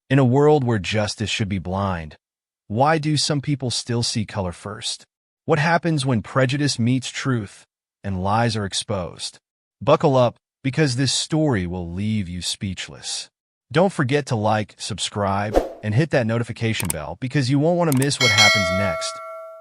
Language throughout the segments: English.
In a world where justice should be blind, why do some people still see color first? What happens when prejudice meets truth and lies are exposed? Buckle up, because this story will leave you speechless. Don't forget to like, subscribe, and hit that notification bell because you won't want to miss what happens next.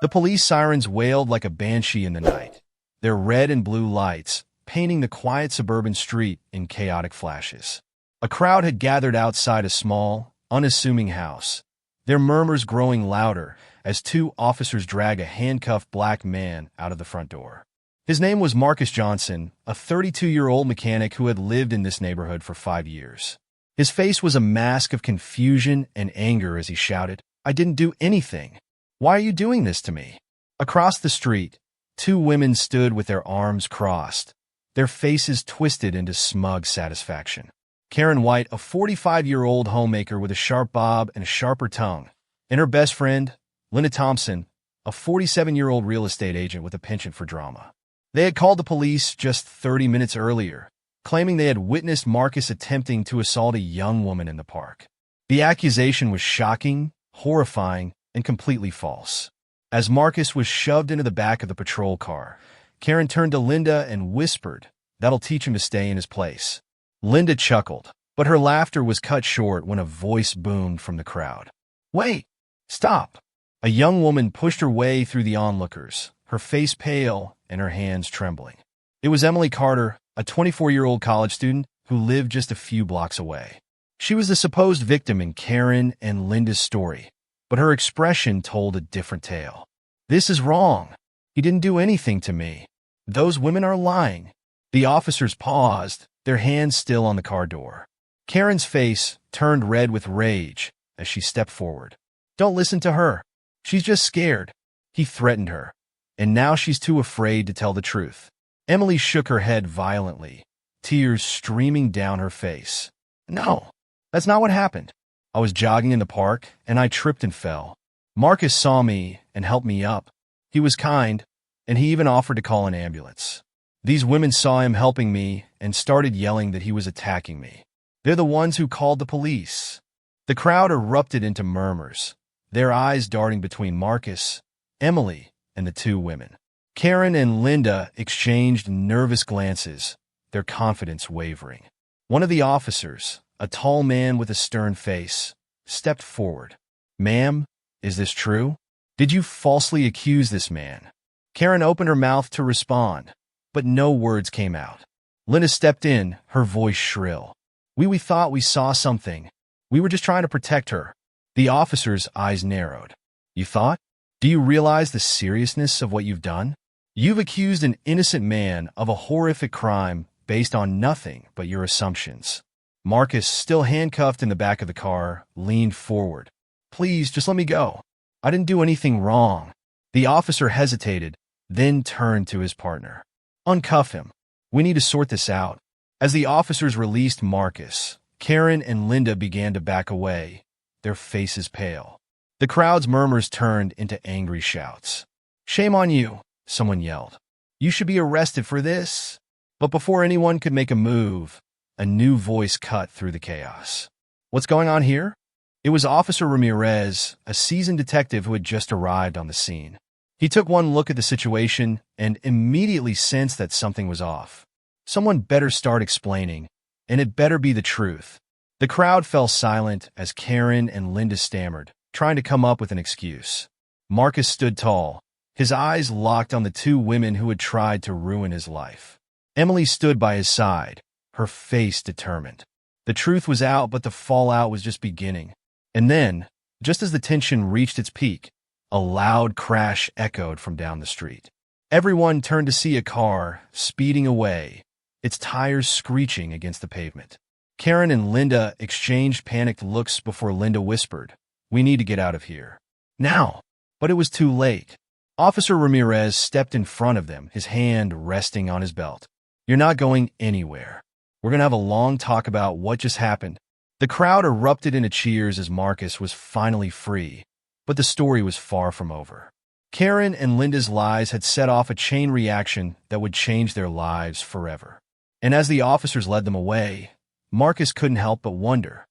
The police sirens wailed like a banshee in the night, their red and blue lights painting the quiet suburban street in chaotic flashes. A crowd had gathered outside a small, unassuming house, their murmurs growing louder as two officers drag a handcuffed black man out of the front door. His name was Marcus Johnson, a 32-year-old mechanic who had lived in this neighborhood for 5 years. His face was a mask of confusion and anger as he shouted, "I didn't do anything. Why are you doing this to me?" Across the street, two women stood with their arms crossed, their faces twisted into smug satisfaction. Karen White, a 45-year-old homemaker with a sharp bob and a sharper tongue, and her best friend, Linda Thompson, a 47-year-old real estate agent with a penchant for drama. They had called the police just 30 minutes earlier, claiming they had witnessed Marcus attempting to assault a young woman in the park. The accusation was shocking, horrifying, and completely false. As Marcus was shoved into the back of the patrol car, Karen turned to Linda and whispered, "That'll teach him to stay in his place." Linda chuckled, but her laughter was cut short when a voice boomed from the crowd. "Wait! Stop!" A young woman pushed her way through the onlookers, her face pale and her hands trembling. It was Emily Carter, a 24-year-old college student who lived just a few blocks away. She was the supposed victim in Karen and Linda's story, but her expression told a different tale. "This is wrong. He didn't do anything to me. Those women are lying." The officers paused, their hands still on the car door. Karen's face turned red with rage as she stepped forward. "Don't listen to her. She's just scared," he threatened her, "and now she's too afraid to tell the truth." Emily shook her head violently, tears streaming down her face. "No, that's not what happened. I was jogging in the park, and I tripped and fell. Marcus saw me and helped me up. He was kind, and he even offered to call an ambulance. These women saw him helping me and started yelling that he was attacking me. They're the ones who called the police." The crowd erupted into murmurs, their eyes darting between Marcus, Emily, and the two women. Karen and Linda exchanged nervous glances, their confidence wavering. One of the officers, a tall man with a stern face, stepped forward. "Ma'am, is this true? Did you falsely accuse this man?" Karen opened her mouth to respond, but no words came out. Linda stepped in, her voice shrill. We thought we saw something. We were just trying to protect her." The officer's eyes narrowed. "You thought? Do you realize the seriousness of what you've done? You've accused an innocent man of a horrific crime based on nothing but your assumptions." Marcus, still handcuffed in the back of the car, leaned forward. "Please, just let me go. I didn't do anything wrong." The officer hesitated, then turned to his partner. "Uncuff him. We need to sort this out." As the officers released Marcus, Karen and Linda began to back away, their faces pale. The crowd's murmurs turned into angry shouts. "Shame on you," someone yelled. "You should be arrested for this." But before anyone could make a move, a new voice cut through the chaos. "What's going on here?" It was Officer Ramirez, a seasoned detective who had just arrived on the scene. He took one look at the situation and immediately sensed that something was off. Someone better start explaining, and it better be the truth. The crowd fell silent as Karen and Linda stammered, trying to come up with an excuse. Marcus stood tall, his eyes locked on the two women who had tried to ruin his life. Emily stood by his side, her face determined. The truth was out, but the fallout was just beginning. And then, just as the tension reached its peak, a loud crash echoed from down the street. Everyone turned to see a car speeding away, its tires screeching against the pavement. Karen and Linda exchanged panicked looks before Linda whispered, "We need to get out of here. Now!" But it was too late. Officer Ramirez stepped in front of them, his hand resting on his belt. "You're not going anywhere. We're going to have a long talk about what just happened." The crowd erupted into cheers as Marcus was finally free, but the story was far from over. Karen and Linda's lies had set off a chain reaction that would change their lives forever. And as the officers led them away, Marcus couldn't help but wonder,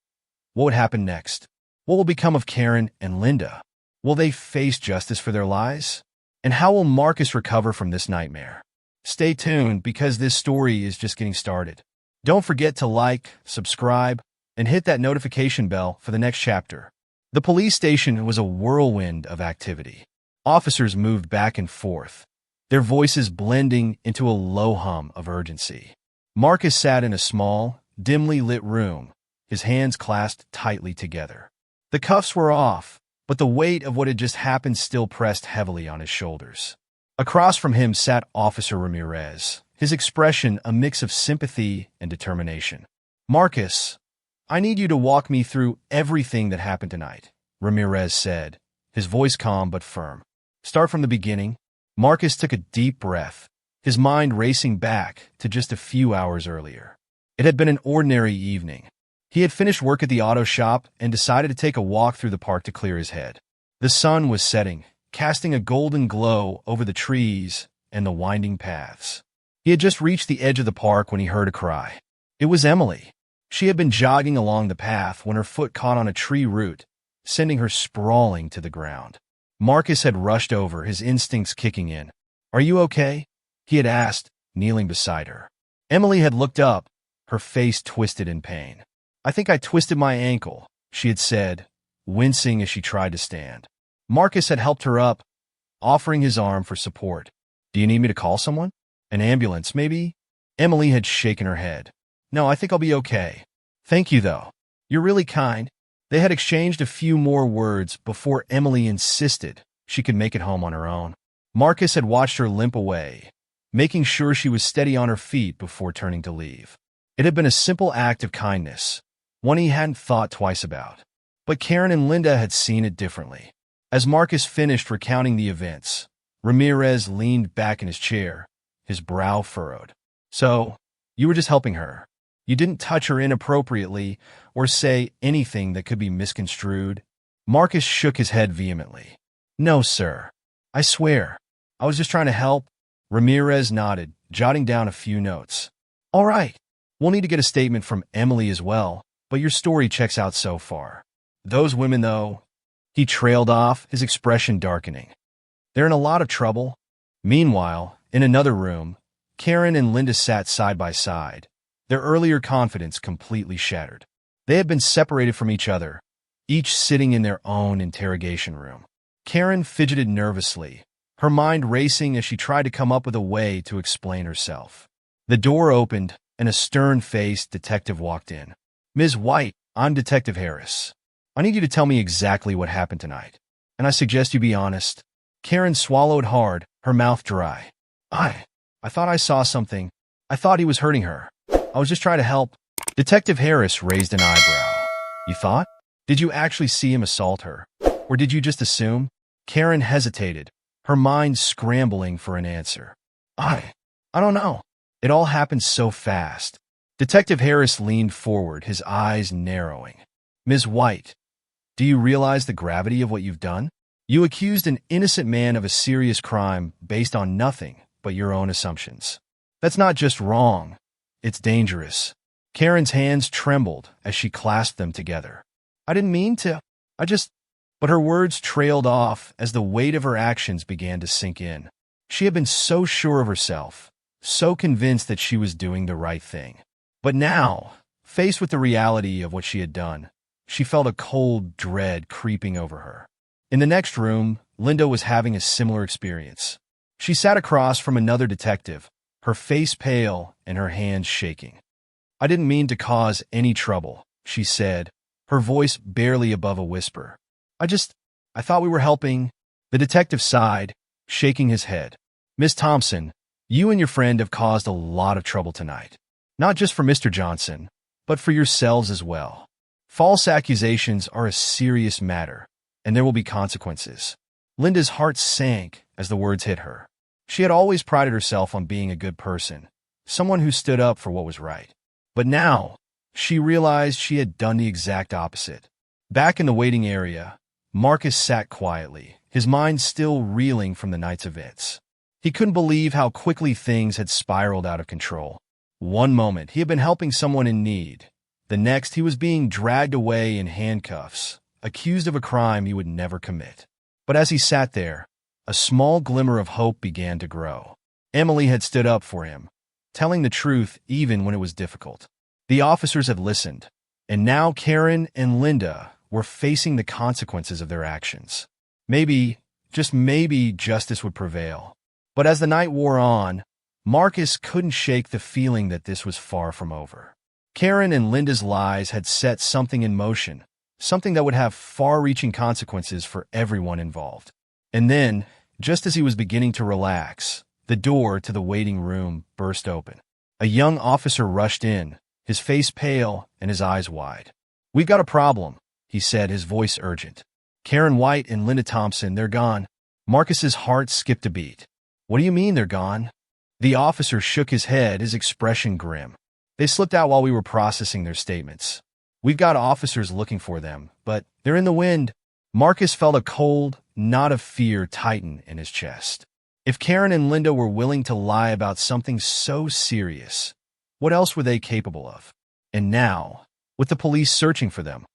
What would happen next? What will become of Karen and Linda? Will they face justice for their lies? And how will Marcus recover from this nightmare? Stay tuned because this story is just getting started. Don't forget to like, subscribe, and hit that notification bell for the next chapter. The police station was a whirlwind of activity. Officers moved back and forth, their voices blending into a low hum of urgency. Marcus sat in a small, dimly lit room, his hands clasped tightly together. The cuffs were off, but the weight of what had just happened still pressed heavily on his shoulders. Across from him sat Officer Ramirez, his expression a mix of sympathy and determination. "Marcus, I need you to walk me through everything that happened tonight," Ramirez said, his voice calm but firm. "Start from the beginning." Marcus took a deep breath, his mind racing back to just a few hours earlier. It had been an ordinary evening. He had finished work at the auto shop and decided to take a walk through the park to clear his head. The sun was setting, casting a golden glow over the trees and the winding paths. He had just reached the edge of the park when he heard a cry. It was Emily. She had been jogging along the path when her foot caught on a tree root, sending her sprawling to the ground. Marcus had rushed over, his instincts kicking in. "Are you okay?" he had asked, kneeling beside her. Emily had looked up, her face twisted in pain. "I think I twisted my ankle," she had said, wincing as she tried to stand. Marcus had helped her up, offering his arm for support. "Do you need me to call someone? An ambulance, maybe?" Emily had shaken her head. "No, I think I'll be okay. Thank you, though. You're really kind." They had exchanged a few more words before Emily insisted she could make it home on her own. Marcus had watched her limp away, making sure she was steady on her feet before turning to leave. It had been a simple act of kindness, one he hadn't thought twice about. But Karen and Linda had seen it differently. As Marcus finished recounting the events, Ramirez leaned back in his chair, his brow furrowed. "So, you were just helping her. You didn't touch her inappropriately or say anything that could be misconstrued?" Marcus shook his head vehemently. "No, sir. I swear. I was just trying to help." Ramirez nodded, jotting down a few notes. "All right. We'll need to get a statement from Emily as well, but your story checks out so far. Those women, though," he trailed off, his expression darkening. "They're in a lot of trouble." Meanwhile, in another room, Karen and Linda sat side by side, their earlier confidence completely shattered. They had been separated from each other, each sitting in their own interrogation room. Karen fidgeted nervously, her mind racing as she tried to come up with a way to explain herself. The door opened, and a stern-faced detective walked in. "Ms. White, I'm Detective Harris. I need you to tell me exactly what happened tonight, and I suggest you be honest." Karen swallowed hard, her mouth dry. I thought I saw something. I thought he was hurting her. I was just trying to help." Detective Harris raised an eyebrow. "You thought? Did you actually see him assault her? Or did you just assume?" Karen hesitated, her mind scrambling for an answer. I don't know. It all happened so fast." Detective Harris leaned forward, his eyes narrowing. "Ms. White, do you realize the gravity of what you've done? You accused an innocent man of a serious crime based on nothing but your own assumptions. That's not just wrong, it's dangerous." Karen's hands trembled as she clasped them together. "I didn't mean to. But her words trailed off as the weight of her actions began to sink in. She had been so sure of herself, so convinced that she was doing the right thing. But now, faced with the reality of what she had done, she felt a cold dread creeping over her. In the next room, Linda was having a similar experience. She sat across from another detective, her face pale and her hands shaking. "I didn't mean to cause any trouble," she said, her voice barely above a whisper. I thought we were helping." The detective sighed, shaking his head. "Miss Thompson, you and your friend have caused a lot of trouble tonight. Not just for Mr. Johnson, but for yourselves as well. False accusations are a serious matter, and there will be consequences." Linda's heart sank as the words hit her. She had always prided herself on being a good person, someone who stood up for what was right. But now, she realized she had done the exact opposite. Back in the waiting area, Marcus sat quietly, his mind still reeling from the night's events. He couldn't believe how quickly things had spiraled out of control. One moment, he had been helping someone in need. The The next, he was being dragged away in handcuffs, accused of a crime he would never commit. But as he sat there, a small glimmer of hope began to grow. Emily had stood up for him, telling the truth even when it was difficult. The officers had listened, and now Karen and Linda were facing the consequences of their actions. Maybe, just maybe, justice would prevail. But as the night wore on, Marcus couldn't shake the feeling that this was far from over. Karen and Linda's lies had set something in motion, something that would have far-reaching consequences for everyone involved. And then, just as he was beginning to relax, the door to the waiting room burst open. A young officer rushed in, his face pale and his eyes wide. "We've got a problem," he said, his voice urgent. "Karen White and Linda Thompson, they're gone." Marcus's heart skipped a beat. "What do you mean they're gone?" The officer shook his head, his expression grim. "They slipped out while we were processing their statements. We've got officers looking for them, but they're in the wind." Marcus felt a cold knot of fear tighten in his chest. If Karen and Linda were willing to lie about something so serious, what else were they capable of? And now, with the police searching for them,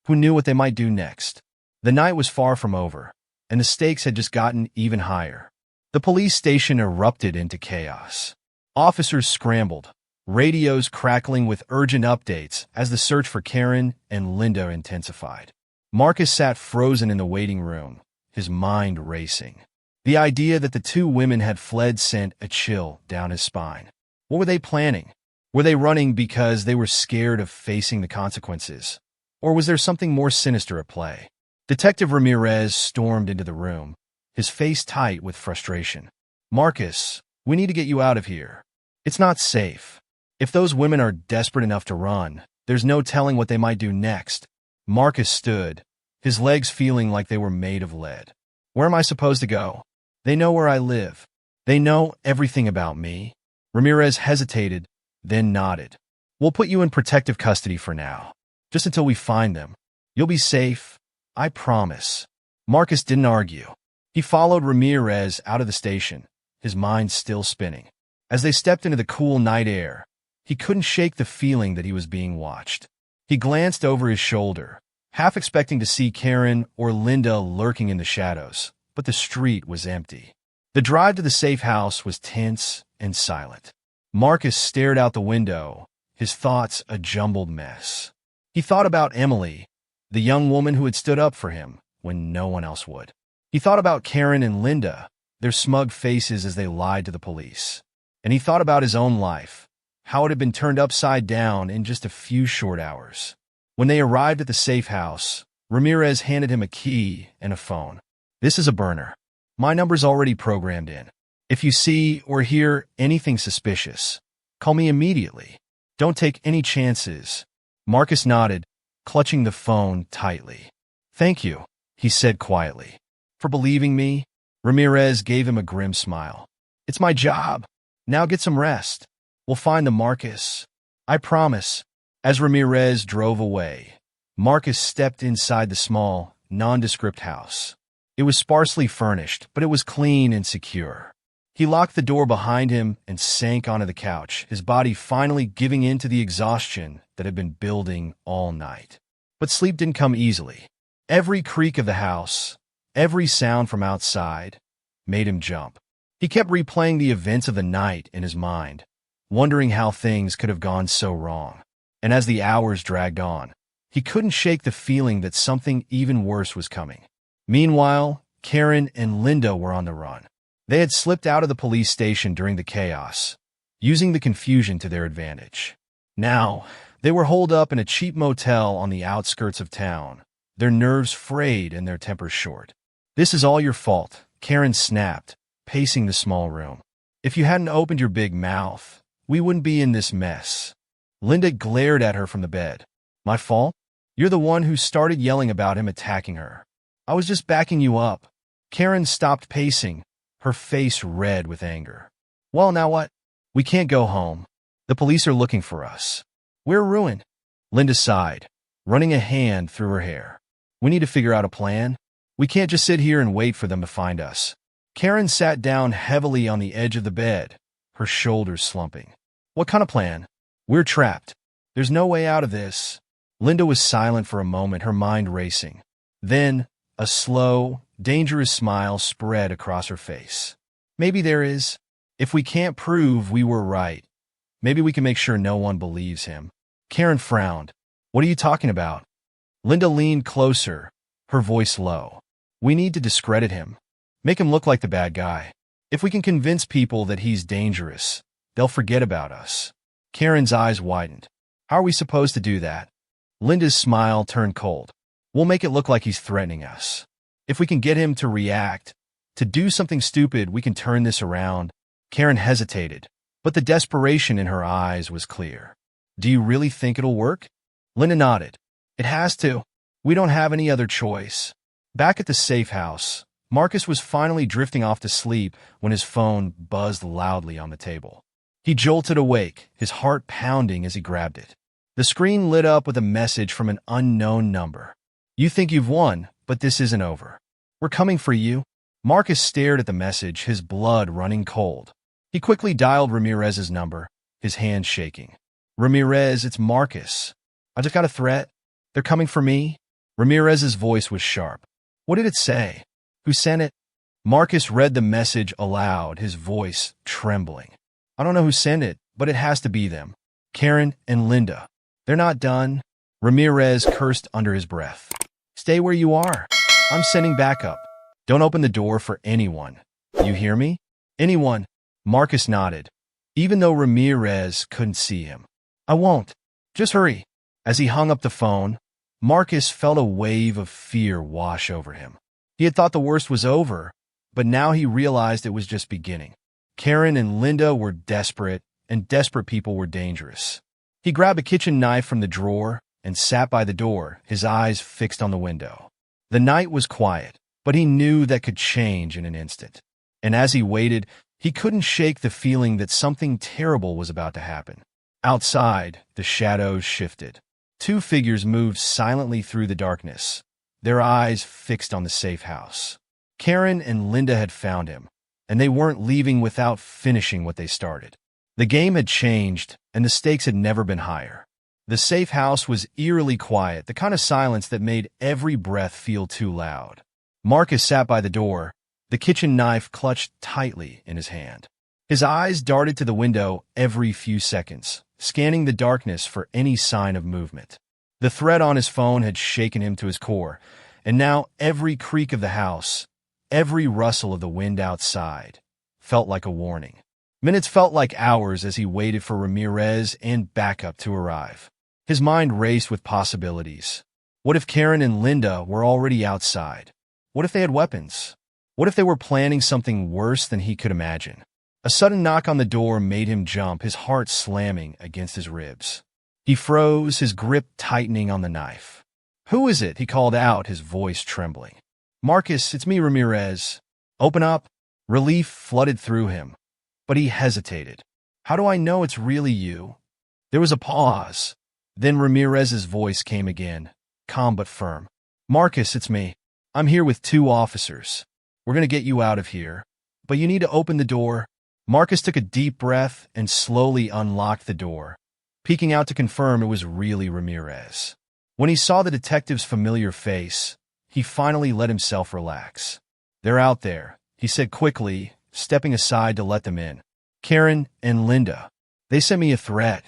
who knew what they might do next? The night was far from over, and the stakes had just gotten even higher. The police station erupted into chaos. Officers scrambled, radios crackling with urgent updates as the search for Karen and Linda intensified. Marcus sat frozen in the waiting room, his mind racing. The idea that the two women had fled sent a chill down his spine. What were they planning? Were they running because they were scared of facing the consequences? Or was there something more sinister at play? Detective Ramirez stormed into the room, his face tight with frustration. "Marcus, we need to get you out of here. It's not safe. If those women are desperate enough to run, there's no telling what they might do next." Marcus stood, his legs feeling like they were made of lead. "Where am I supposed to go? They know where I live. They know everything about me." Ramirez hesitated, then nodded. "We'll put you in protective custody for now, just until we find them. You'll be safe, I promise." Marcus didn't argue. He followed Ramirez out of the station, his mind still spinning. As they stepped into the cool night air, he couldn't shake the feeling that he was being watched. He glanced over his shoulder, half expecting to see Karen or Linda lurking in the shadows, but the street was empty. The drive to the safe house was tense and silent. Marcus stared out the window, his thoughts a jumbled mess. He thought about Emily, the young woman who had stood up for him when no one else would. He thought about Karen and Linda, their smug faces as they lied to the police. And he thought about his own life, how it had been turned upside down in just a few short hours. When they arrived at the safe house, Ramirez handed him a key and a phone. "This is a burner. My number's already programmed in. If you see or hear anything suspicious, call me immediately. Don't take any chances." Marcus nodded, clutching the phone tightly. "Thank you," he said quietly. "For believing me." Ramirez gave him a grim smile. "It's my job. Now get some rest. We'll find them, Marcus. I promise." As Ramirez drove away, Marcus stepped inside the small, nondescript house. It was sparsely furnished, but it was clean and secure. He locked the door behind him and sank onto the couch, his body finally giving in to the exhaustion that had been building all night. But sleep didn't come easily. Every creak of the house, every sound from outside, made him jump. He kept replaying the events of the night in his mind, wondering how things could have gone so wrong. And as the hours dragged on, he couldn't shake the feeling that something even worse was coming. Meanwhile, Karen and Linda were on the run. They had slipped out of the police station during the chaos, using the confusion to their advantage. Now, they were holed up in a cheap motel on the outskirts of town, their nerves frayed and their tempers short. "This is all your fault," Karen snapped, pacing the small room. "If you hadn't opened your big mouth, we wouldn't be in this mess." Linda glared at her from the bed. "My fault? You're the one who started yelling about him attacking her. I was just backing you up." Karen stopped pacing, her face red with anger. "Well, now what? We can't go home. The police are looking for us. We're ruined." Linda sighed, running a hand through her hair. "We need to figure out a plan. We can't just sit here and wait for them to find us." Karen sat down heavily on the edge of the bed, her shoulders slumping. "What kind of plan? We're trapped. There's no way out of this. Linda was silent for a moment, her mind racing. Then, a slow, dangerous smile spread across her face. Maybe there is. If we can't prove we were right, maybe we can make sure no one believes him. Karen frowned. What are you talking about? Linda leaned closer, her voice low. We need to discredit him. Make him look like the bad guy. If we can convince people that he's dangerous, they'll forget about us. Karen's eyes widened. How are we supposed to do that? Linda's smile turned cold. We'll make it look like he's threatening us. If we can get him to react, to do something stupid, we can turn this around. Karen hesitated, but the desperation in her eyes was clear. Do you really think it'll work? Linda nodded. It has to. We don't have any other choice. Back at the safe house, Marcus was finally drifting off to sleep when his phone buzzed loudly on the table. He jolted awake, his heart pounding as he grabbed it. The screen lit up with a message from an unknown number. You think you've won, but this isn't over. We're coming for you. Marcus stared at the message, his blood running cold. He quickly dialed Ramirez's number, his hand shaking. Ramirez, it's Marcus. I just got a threat. They're coming for me. Ramirez's voice was sharp. What did it say? Who sent it? Marcus read the message aloud, his voice trembling. I don't know who sent it, but it has to be them. Karen and Linda. They're not done. Ramirez cursed under his breath. Stay where you are. I'm sending backup. Don't open the door for anyone. You hear me? Anyone. Marcus nodded, even though Ramirez couldn't see him. I won't. Just hurry. As he hung up the phone, Marcus felt a wave of fear wash over him. He had thought the worst was over, but now he realized it was just beginning. Karen and Linda were desperate, and desperate people were dangerous. He grabbed a kitchen knife from the drawer and sat by the door, his eyes fixed on the window. The night was quiet, but he knew that could change in an instant. And as he waited, he couldn't shake the feeling that something terrible was about to happen. Outside, the shadows shifted. Two figures moved silently through the darkness, their eyes fixed on the safe house. Karen and Linda had found him, and they weren't leaving without finishing what they started. The game had changed, and the stakes had never been higher. The safe house was eerily quiet, the kind of silence that made every breath feel too loud. Marcus sat by the door, the kitchen knife clutched tightly in his hand. His eyes darted to the window every few seconds, scanning the darkness for any sign of movement. The threat on his phone had shaken him to his core, and now every creak of the house, every rustle of the wind outside, felt like a warning. Minutes felt like hours as he waited for Ramirez and backup to arrive. His mind raced with possibilities. What if Karen and Linda were already outside? What if they had weapons? What if they were planning something worse than he could imagine? A sudden knock on the door made him jump, his heart slamming against his ribs. He froze, his grip tightening on the knife. Who is it? He called out, his voice trembling. Marcus, it's me, Ramirez. Open up. Relief flooded through him, but he hesitated. How do I know it's really you? There was a pause. Then Ramirez's voice came again, calm but firm. Marcus, it's me. I'm here with 2 officers. We're going to get you out of here, but you need to open the door. Marcus took a deep breath and slowly unlocked the door, peeking out to confirm it was really Ramirez. When he saw the detective's familiar face, he finally let himself relax. They're out there, he said quickly, stepping aside to let them in. Karen and Linda. They sent me a threat.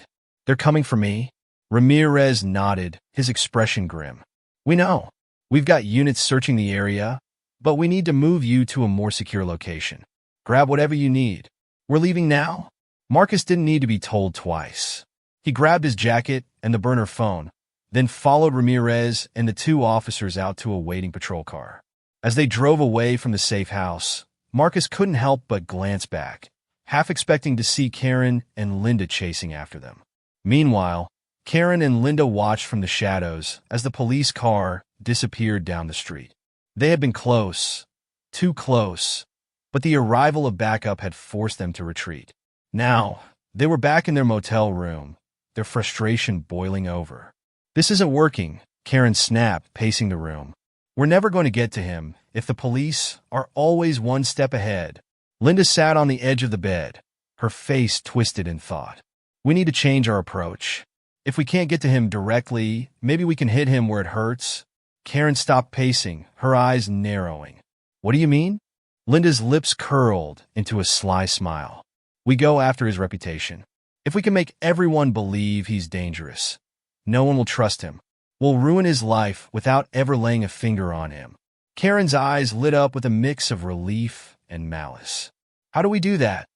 They're coming for me. Ramirez nodded, his expression grim. We know. We've got units searching the area, but we need to move you to a more secure location. Grab whatever you need. We're leaving now? Marcus didn't need to be told twice. He grabbed his jacket and the burner phone, then followed Ramirez and the 2 officers out to a waiting patrol car. As they drove away from the safe house, Marcus couldn't help but glance back, half expecting to see Karen and Linda chasing after them. Meanwhile, Karen and Linda watched from the shadows as the police car disappeared down the street. They had been close, too close, but the arrival of backup had forced them to retreat. Now, they were back in their motel room, their frustration boiling over. This isn't working, Karen snapped, pacing the room. We're never going to get to him if the police are always one step ahead. Linda sat on the edge of the bed, her face twisted in thought. We need to change our approach. If we can't get to him directly, maybe we can hit him where it hurts. Karen stopped pacing, her eyes narrowing. What do you mean? Linda's lips curled into a sly smile. We go after his reputation. If we can make everyone believe he's dangerous, no one will trust him. We'll ruin his life without ever laying a finger on him. Karen's eyes lit up with a mix of relief and malice. How do we do that?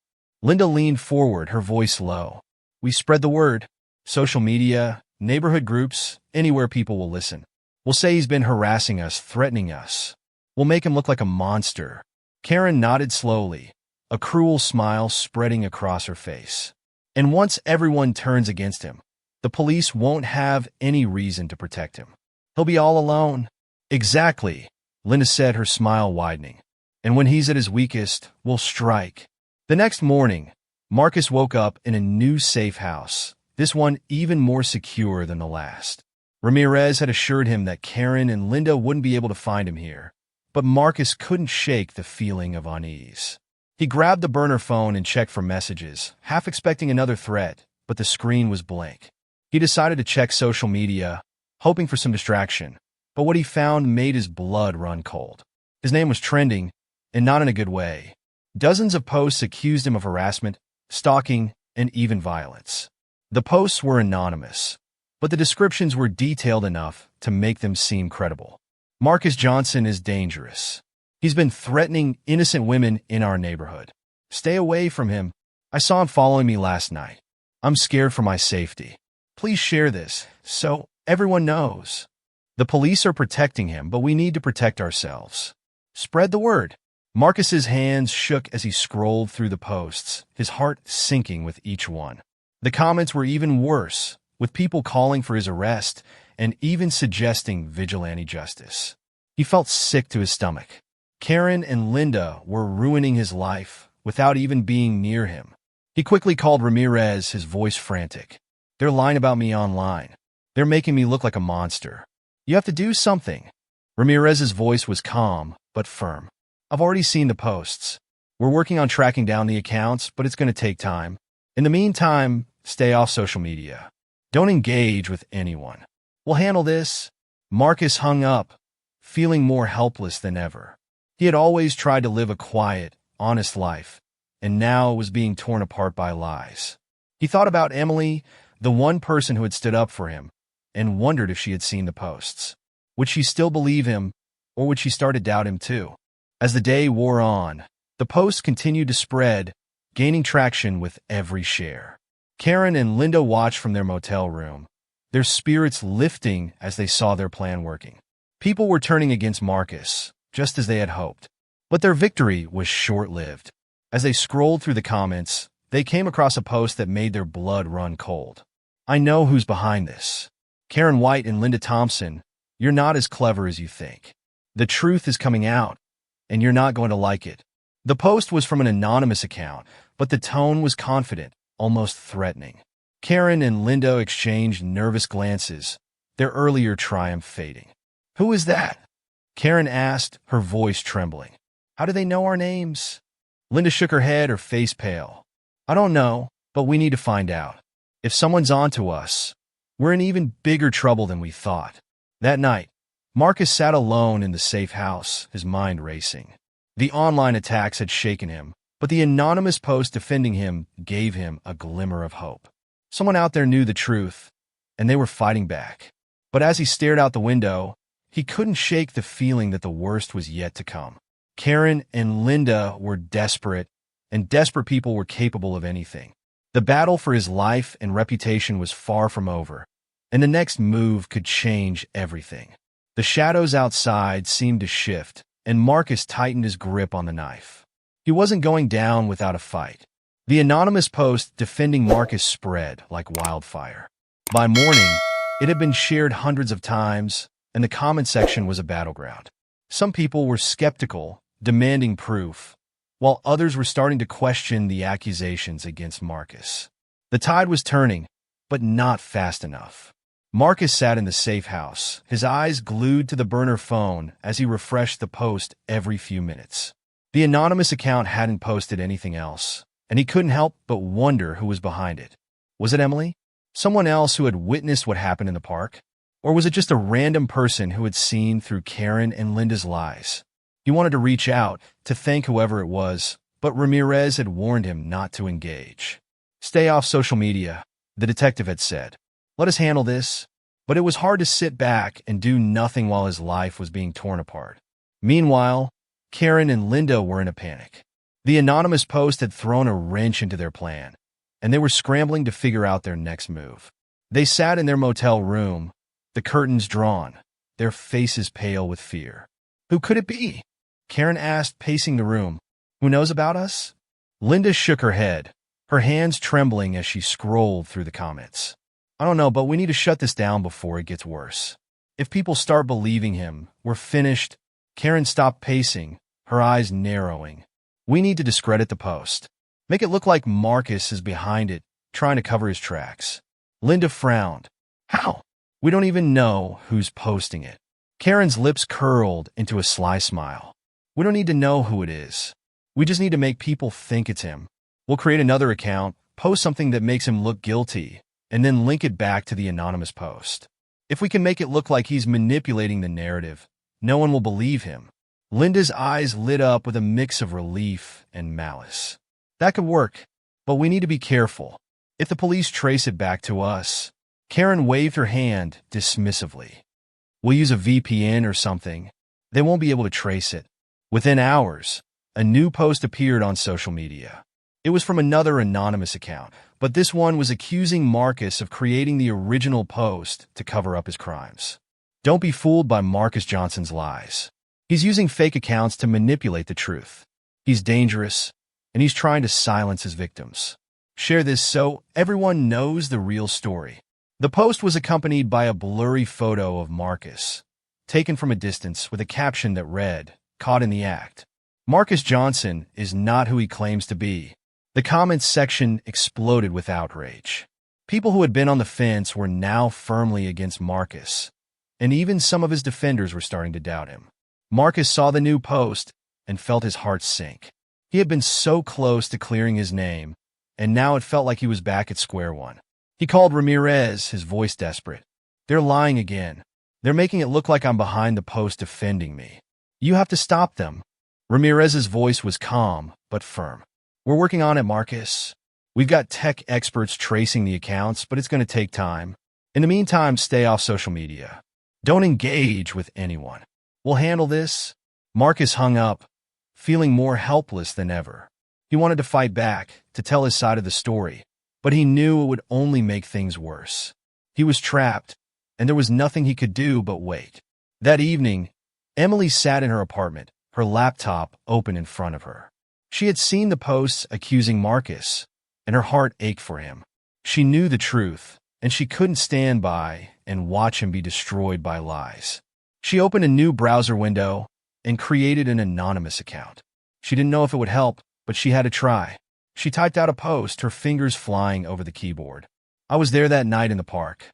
Linda leaned forward, her voice low. We spread the word. Social media, neighborhood groups, anywhere people will listen. We'll say he's been harassing us, threatening us. We'll make him look like a monster. Karen nodded slowly, a cruel smile spreading across her face. And once everyone turns against him, the police won't have any reason to protect him. He'll be all alone. Exactly, Linda said, her smile widening. And when he's at his weakest, we'll strike. The next morning, Marcus woke up in a new safe house, this one even more secure than the last. Ramirez had assured him that Karen and Linda wouldn't be able to find him here, but Marcus couldn't shake the feeling of unease. He grabbed the burner phone and checked for messages, half expecting another threat, but the screen was blank. He decided to check social media, hoping for some distraction, but what he found made his blood run cold. His name was trending, and not in a good way. Dozens of posts accused him of harassment, stalking, and even violence. The posts were anonymous, but the descriptions were detailed enough to make them seem credible. Marcus Johnson is dangerous. He's been threatening innocent women in our neighborhood. Stay away from him. I saw him following me last night. I'm scared for my safety. Please share this, so everyone knows. The police are protecting him, but we need to protect ourselves. Spread the word. Marcus's hands shook as he scrolled through the posts, his heart sinking with each one. The comments were even worse, with people calling for his arrest and even suggesting vigilante justice. He felt sick to his stomach. Karen and Linda were ruining his life without even being near him. He quickly called Ramirez, his voice frantic. They're lying about me online. They're making me look like a monster. You have to do something. Ramirez's voice was calm, but firm. I've already seen the posts. We're working on tracking down the accounts, but it's going to take time. In the meantime, stay off social media. Don't engage with anyone. We'll handle this. Marcus hung up, feeling more helpless than ever. He had always tried to live a quiet, honest life, and now was being torn apart by lies. He thought about Emily, the one person who had stood up for him, and wondered if she had seen the posts. Would she still believe him, or would she start to doubt him too? As the day wore on, the posts continued to spread, gaining traction with every share. Karen and Linda watched from their motel room, their spirits lifting as they saw their plan working. People were turning against Marcus, just as they had hoped. But their victory was short-lived. As they scrolled through the comments, they came across a post that made their blood run cold. I know who's behind this. Karen White and Linda Thompson, you're not as clever as you think. The truth is coming out, and you're not going to like it. The post was from an anonymous account, but the tone was confident, almost threatening. Karen and Linda exchanged nervous glances, their earlier triumph fading. Who is that? Karen asked, her voice trembling. How do they know our names? Linda shook her head, her face pale. I don't know, but we need to find out. If someone's onto us, we're in even bigger trouble than we thought. That night, Marcus sat alone in the safe house, his mind racing. The online attacks had shaken him, but the anonymous post defending him gave him a glimmer of hope. Someone out there knew the truth, and they were fighting back. But as he stared out the window, he couldn't shake the feeling that the worst was yet to come. Karen and Linda were desperate, and desperate people were capable of anything. The battle for his life and reputation was far from over, and the next move could change everything. The shadows outside seemed to shift, and Marcus tightened his grip on the knife. He wasn't going down without a fight. The anonymous post defending Marcus spread like wildfire. By morning, it had been shared hundreds of times, and the comment section was a battleground. Some people were skeptical, demanding proof, while others were starting to question the accusations against Marcus. The tide was turning, but not fast enough. Marcus sat in the safe house, his eyes glued to the burner phone as he refreshed the post every few minutes. The anonymous account hadn't posted anything else, and he couldn't help but wonder who was behind it. Was it Emily? Someone else who had witnessed what happened in the park? Or was it just a random person who had seen through Karen and Linda's lies? He wanted to reach out to thank whoever it was, but Ramirez had warned him not to engage. Stay off social media, the detective had said. Let us handle this. But it was hard to sit back and do nothing while his life was being torn apart. Meanwhile, Karen and Linda were in a panic. The anonymous post had thrown a wrench into their plan, and they were scrambling to figure out their next move. They sat in their motel room, the curtains drawn, their faces pale with fear. Who could it be? Karen asked, pacing the room. Who knows about us? Linda shook her head, her hands trembling as she scrolled through the comments. I don't know, but we need to shut this down before it gets worse. If people start believing him, we're finished. Karen stopped pacing, her eyes narrowing. We need to discredit the post. Make it look like Marcus is behind it, trying to cover his tracks. Linda frowned. How? We don't even know who's posting it. Karen's lips curled into a sly smile. We don't need to know who it is. We just need to make people think it's him. We'll create another account, post something that makes him look guilty, and then link it back to the anonymous post. If we can make it look like he's manipulating the narrative, no one will believe him. Linda's eyes lit up with a mix of relief and malice. That could work, but we need to be careful. If the police trace it back to us, Karen waved her hand dismissively. We'll use a VPN or something. They won't be able to trace it. Within hours, a new post appeared on social media. It was from another anonymous account, but this one was accusing Marcus of creating the original post to cover up his crimes. Don't be fooled by Marcus Johnson's lies. He's using fake accounts to manipulate the truth. He's dangerous, and he's trying to silence his victims. Share this so everyone knows the real story. The post was accompanied by a blurry photo of Marcus, taken from a distance with a caption that read, "Caught in the act." Marcus Johnson is not who he claims to be. The comments section exploded with outrage. People who had been on the fence were now firmly against Marcus, and even some of his defenders were starting to doubt him. Marcus saw the new post and felt his heart sink. He had been so close to clearing his name, and now it felt like he was back at square one. He called Ramirez, his voice desperate. They're lying again. They're making it look like I'm behind the post defending me. You have to stop them. Ramirez's voice was calm but firm. We're working on it, Marcus. We've got tech experts tracing the accounts, but it's going to take time. In the meantime, stay off social media. Don't engage with anyone. We'll handle this. Marcus hung up, feeling more helpless than ever. He wanted to fight back, to tell his side of the story, but he knew it would only make things worse. He was trapped, and there was nothing he could do but wait. That evening, Emily sat in her apartment, her laptop open in front of her. She had seen the posts accusing Marcus, and her heart ached for him. She knew the truth, and she couldn't stand by and watch him be destroyed by lies. She opened a new browser window and created an anonymous account. She didn't know if it would help, but she had to try. She typed out a post, her fingers flying over the keyboard. I was there that night in the park.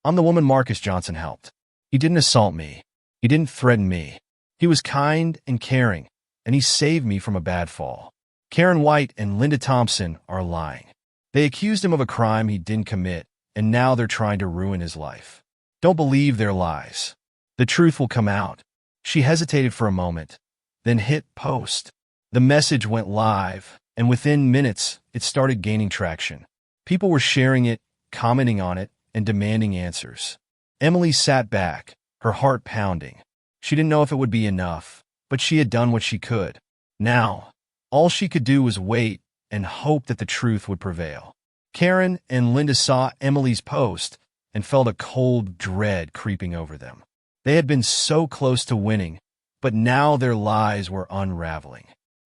I'm the woman Marcus Johnson helped. He didn't assault me. He didn't threaten me. He was kind and caring, and he saved me from a bad fall. Karen White and Linda Thompson are lying. They accused him of a crime he didn't commit, and now they're trying to ruin his life. Don't believe their lies. The truth will come out. She hesitated for a moment, then hit post. The message went live, and within minutes, it started gaining traction. People were sharing it, commenting on it, and demanding answers. Emily sat back, her heart pounding. She didn't know if it would be enough, but she had done what she could. Now, all she could do was wait and hope that the truth would prevail. Karen and Linda saw Emily's post and felt a cold dread creeping over them. They had been so close to winning, but now their lies were unraveling.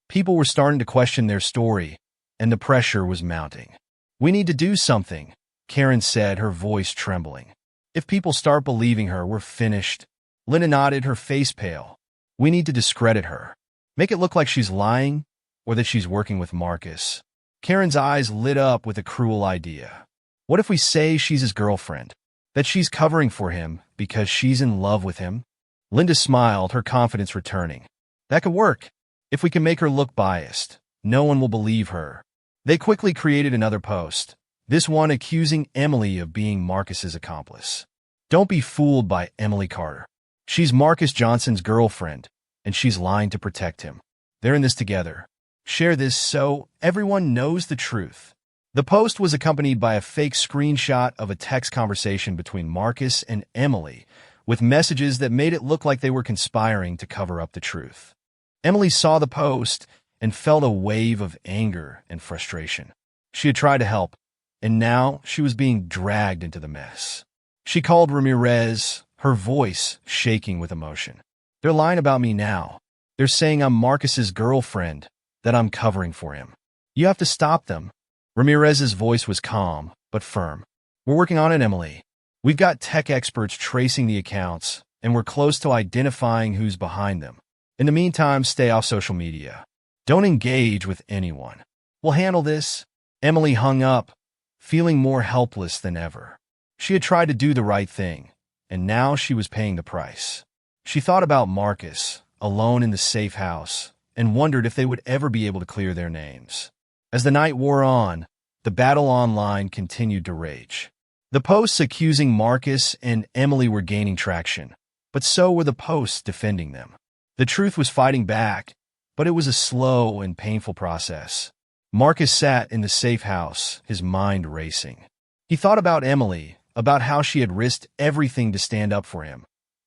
People were starting to question their story, and the pressure was mounting. We need to do something, Karen said, her voice trembling. If people start believing her, we're finished. Linda nodded, her face pale. We need to discredit her. Make it look like she's lying, or that she's working with Marcus. Karen's eyes lit up with a cruel idea. What if we say she's his girlfriend? That she's covering for him because she's in love with him? Linda smiled, her confidence returning. That could work. If we can make her look biased, no one will believe her. They quickly created another post, This one accusing Emily of being Marcus's accomplice. Don't be fooled by Emily Carter. She's Marcus Johnson's girlfriend, and she's lying to protect him. They're in this together. Share this so everyone knows the truth. The post was accompanied by a fake screenshot of a text conversation between Marcus and Emily, with messages that made it look like they were conspiring to cover up the truth. Emily saw the post and felt a wave of anger and frustration. She had tried to help, and now she was being dragged into the mess. She called Ramirez, her voice shaking with emotion. They're lying about me now. They're saying I'm Marcus's girlfriend, that I'm covering for him. You have to stop them. Ramirez's voice was calm, but firm. We're working on it, Emily. We've got tech experts tracing the accounts, and we're close to identifying who's behind them. In the meantime, stay off social media. Don't engage with anyone. We'll handle this. Emily hung up, feeling more helpless than ever. She had tried to do the right thing, and now she was paying the price. She thought about Marcus, alone in the safe house, and wondered if they would ever be able to clear their names. As the night wore on, the battle online continued to rage. The posts accusing Marcus and Emily were gaining traction, but so were the posts defending them. The truth was fighting back, but it was a slow and painful process. Marcus sat in the safe house, his mind racing. He thought about Emily, about how she had risked everything to stand up for him,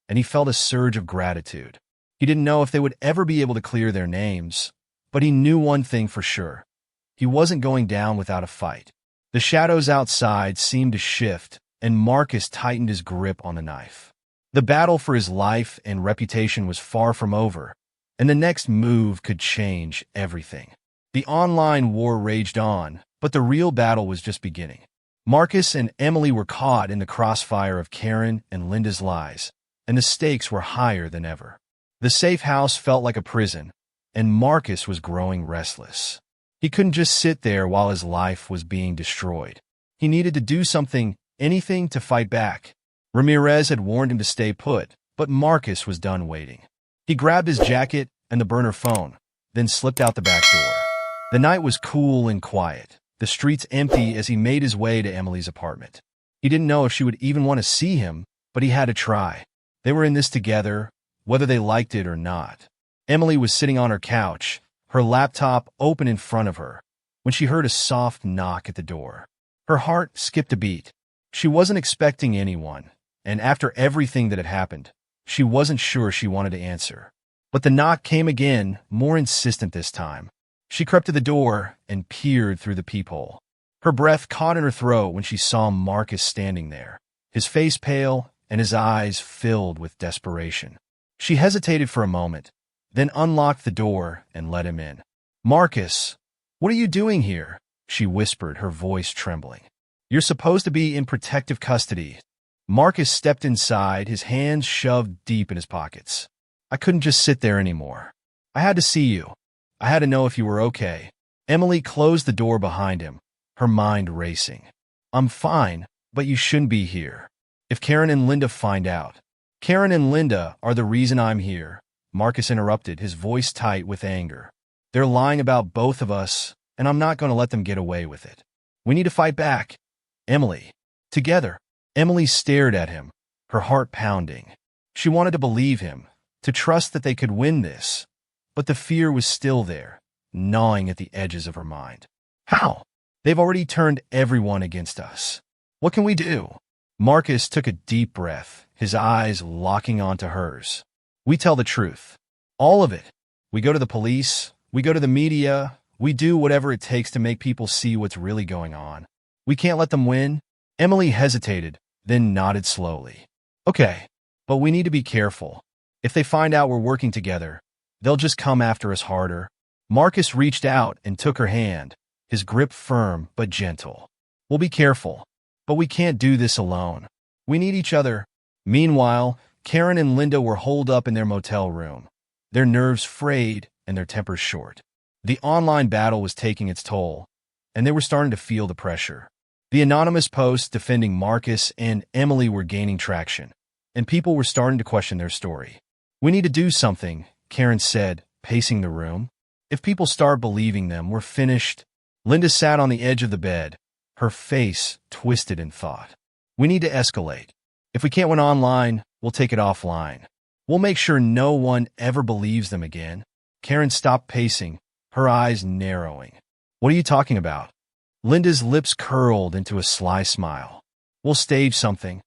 and he felt a surge of gratitude. He didn't know if they would ever be able to clear their names, but he knew one thing for sure. He wasn't going down without a fight. The shadows outside seemed to shift, and Marcus tightened his grip on the knife. The battle for his life and reputation was far from over, and the next move could change everything. The online war raged on, but the real battle was just beginning. Marcus and Emily were caught in the crossfire of Karen and Linda's lies, and the stakes were higher than ever. The safe house felt like a prison, and Marcus was growing restless. He couldn't just sit there while his life was being destroyed. He needed to do something, anything to fight back. Ramirez had warned him to stay put, but Marcus was done waiting. He grabbed his jacket and the burner phone, then slipped out the back door. The night was cool and quiet, the streets empty as he made his way to Emily's apartment. He didn't know if she would even want to see him, but he had to try. They were in this together, whether they liked it or not. Emily was sitting on her couch, her laptop open in front of her, when she heard a soft knock at the door. Her heart skipped a beat. She wasn't expecting anyone, and after everything that had happened, she wasn't sure she wanted to answer. But the knock came again, more insistent this time. She crept to the door and peered through the peephole. Her breath caught in her throat when she saw Marcus standing there, his face pale and his eyes filled with desperation. She hesitated for a moment, then unlocked the door and let him in. "Marcus, what are you doing here?" she whispered, her voice trembling. "You're supposed to be in protective custody." Marcus stepped inside, his hands shoved deep in his pockets. "I couldn't just sit there anymore. I had to see you. I had to know if you were okay." Emily closed the door behind him, her mind racing. "I'm fine, but you shouldn't be here. If Karen and Linda find out." "Karen and Linda are the reason I'm here," Marcus interrupted, his voice tight with anger. "They're lying about both of us, and I'm not going to let them get away with it. We need to fight back. Emily. Together." Emily stared at him, her heart pounding. She wanted to believe him, to trust that they could win this, but the fear was still there, gnawing at the edges of her mind. "How? They've already turned everyone against us. What can we do?" Marcus took a deep breath, his eyes locking onto hers. "We tell the truth. All of it. We go to the police, we go to the media, we do whatever it takes to make people see what's really going on. We can't let them win." Emily hesitated, then nodded slowly. "Okay, but we need to be careful. If they find out we're working together, they'll just come after us harder." Marcus reached out and took her hand, his grip firm but gentle. "We'll be careful, but we can't do this alone. We need each other." Meanwhile, Karen and Linda were holed up in their motel room, their nerves frayed and their tempers short. The online battle was taking its toll, and they were starting to feel the pressure. The anonymous posts defending Marcus and Emily were gaining traction, and people were starting to question their story. "We need to do something," Karen said, pacing the room. "If people start believing them, we're finished." Linda sat on the edge of the bed, her face twisted in thought. We need to escalate. If we can't win online, we'll take it offline. We'll make sure no one ever believes them again. Karen stopped pacing, her eyes narrowing. What are you talking about? Linda's lips curled into a sly smile. We'll stage something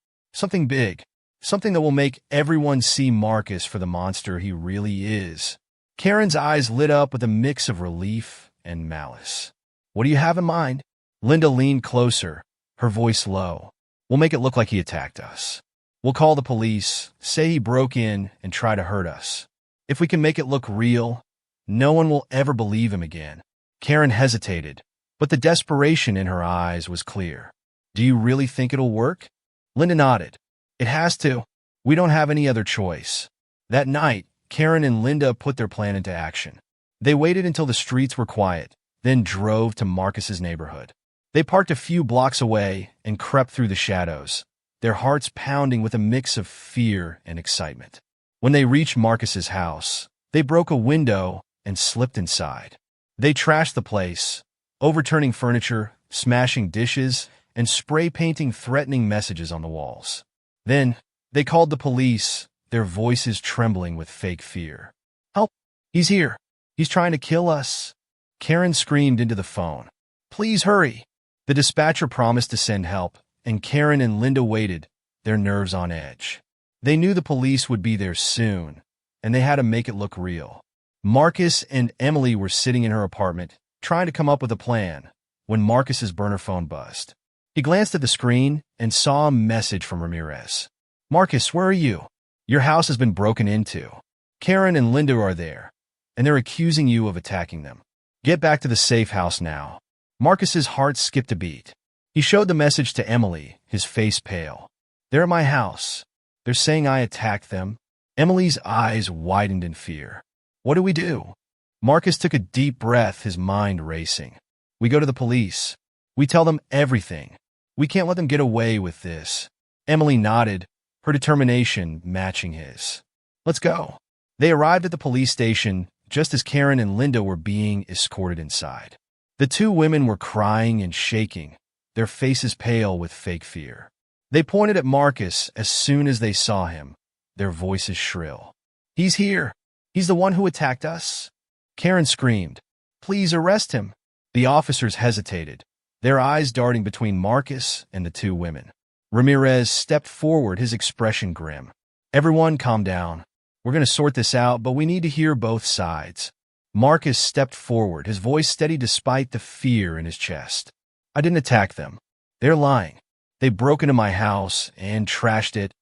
big, something that will make everyone see Marcus for the monster he really is. Karen's eyes lit up with a mix of relief and malice. What do you have in mind? Linda leaned closer, her voice low. We'll make it look like he attacked us. We'll call the police, say he broke in and try to hurt us. If we can make it look real, no one will ever believe him again. Karen hesitated, but the desperation in her eyes was clear. Do you really think it'll work? Linda nodded. It has to. We don't have any other choice. That night, Karen and Linda put their plan into action. They waited until the streets were quiet, then drove to Marcus's neighborhood. They parked a few blocks away and crept through the shadows, their hearts pounding with a mix of fear and excitement. When they reached Marcus's house, they broke a window and slipped inside. They trashed the place, overturning furniture, smashing dishes, and spray-painting threatening messages on the walls. Then, they called the police, their voices trembling with fake fear. Help! He's here! He's trying to kill us! Karen screamed into the phone. Please hurry! The dispatcher promised to send help, and Karen and Linda waited, their nerves on edge. They knew the police would be there soon, and they had to make it look real. Marcus and Emily were sitting in her apartment, trying to come up with a plan, when Marcus's burner phone buzzed. He glanced at the screen and saw a message from Ramirez. Marcus, where are you? Your house has been broken into. Karen and Linda are there, and they're accusing you of attacking them. Get back to the safe house now. Marcus's heart skipped a beat. He showed the message to Emily, his face pale. They're at my house. They're saying I attacked them. Emily's eyes widened in fear. What do we do? Marcus took a deep breath, his mind racing. We go to the police. We tell them everything. We can't let them get away with this. Emily nodded, her determination matching his. Let's go. They arrived at the police station just as Karen and Linda were being escorted inside. The two women were crying and shaking, their faces pale with fake fear. They pointed at Marcus as soon as they saw him, their voices shrill. He's here. He's the one who attacked us. Karen screamed, Please arrest him. The officers hesitated, their eyes darting between Marcus and the two women. Ramirez stepped forward, his expression grim. Everyone calm down. We're going to sort this out, but we need to hear both sides. Marcus stepped forward, his voice steady despite the fear in his chest. I didn't attack them. They're lying. They broke into my house and trashed it,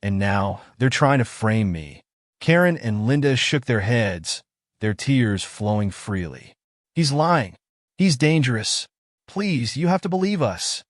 and now they're trying to frame me. Karen and Linda shook their heads, their tears flowing freely. He's lying. He's dangerous. Please, you have to believe us.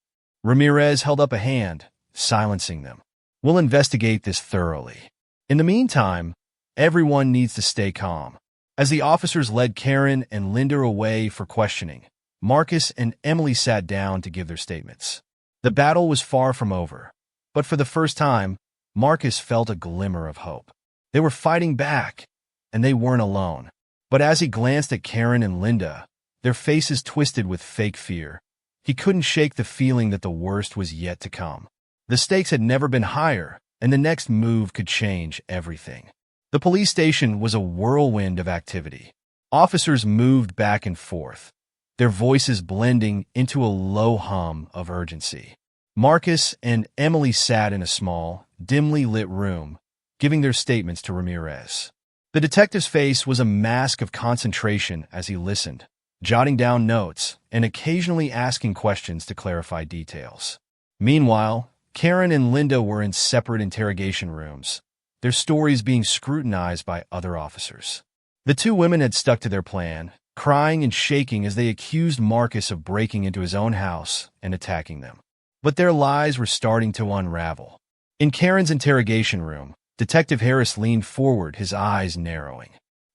Ramirez held up a hand, silencing them. We'll investigate this thoroughly. In the meantime, everyone needs to stay calm. As the officers led Karen and Linda away for questioning, Marcus and Emily sat down to give their statements. The battle was far from over, but for the first time, Marcus felt a glimmer of hope. They were fighting back, and they weren't alone. But as he glanced at Karen and Linda, their faces twisted with fake fear. He couldn't shake the feeling that the worst was yet to come. The stakes had never been higher, and the next move could change everything. The police station was a whirlwind of activity. Officers moved back and forth, their voices blending into a low hum of urgency. Marcus and Emily sat in a small, dimly lit room, giving their statements to Ramirez. The detective's face was a mask of concentration as he listened, jotting down notes and occasionally asking questions to clarify details. Meanwhile, Karen and Linda were in separate interrogation rooms, their stories being scrutinized by other officers. The two women had stuck to their plan, crying and shaking as they accused Marcus of breaking into his own house and attacking them. But their lies were starting to unravel. In Karen's interrogation room, Detective Harris leaned forward, his eyes narrowing.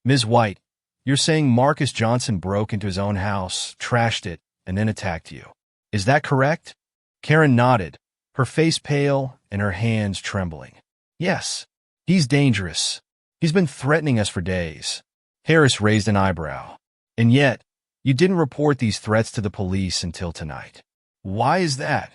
Ms. White, you're saying Marcus Johnson broke into his own house, trashed it, and then attacked you. Is that correct? Karen nodded, her face pale and her hands trembling. Yes. He's dangerous. He's been threatening us for days. Harris raised an eyebrow. And yet, you didn't report these threats to the police until tonight. Why is that?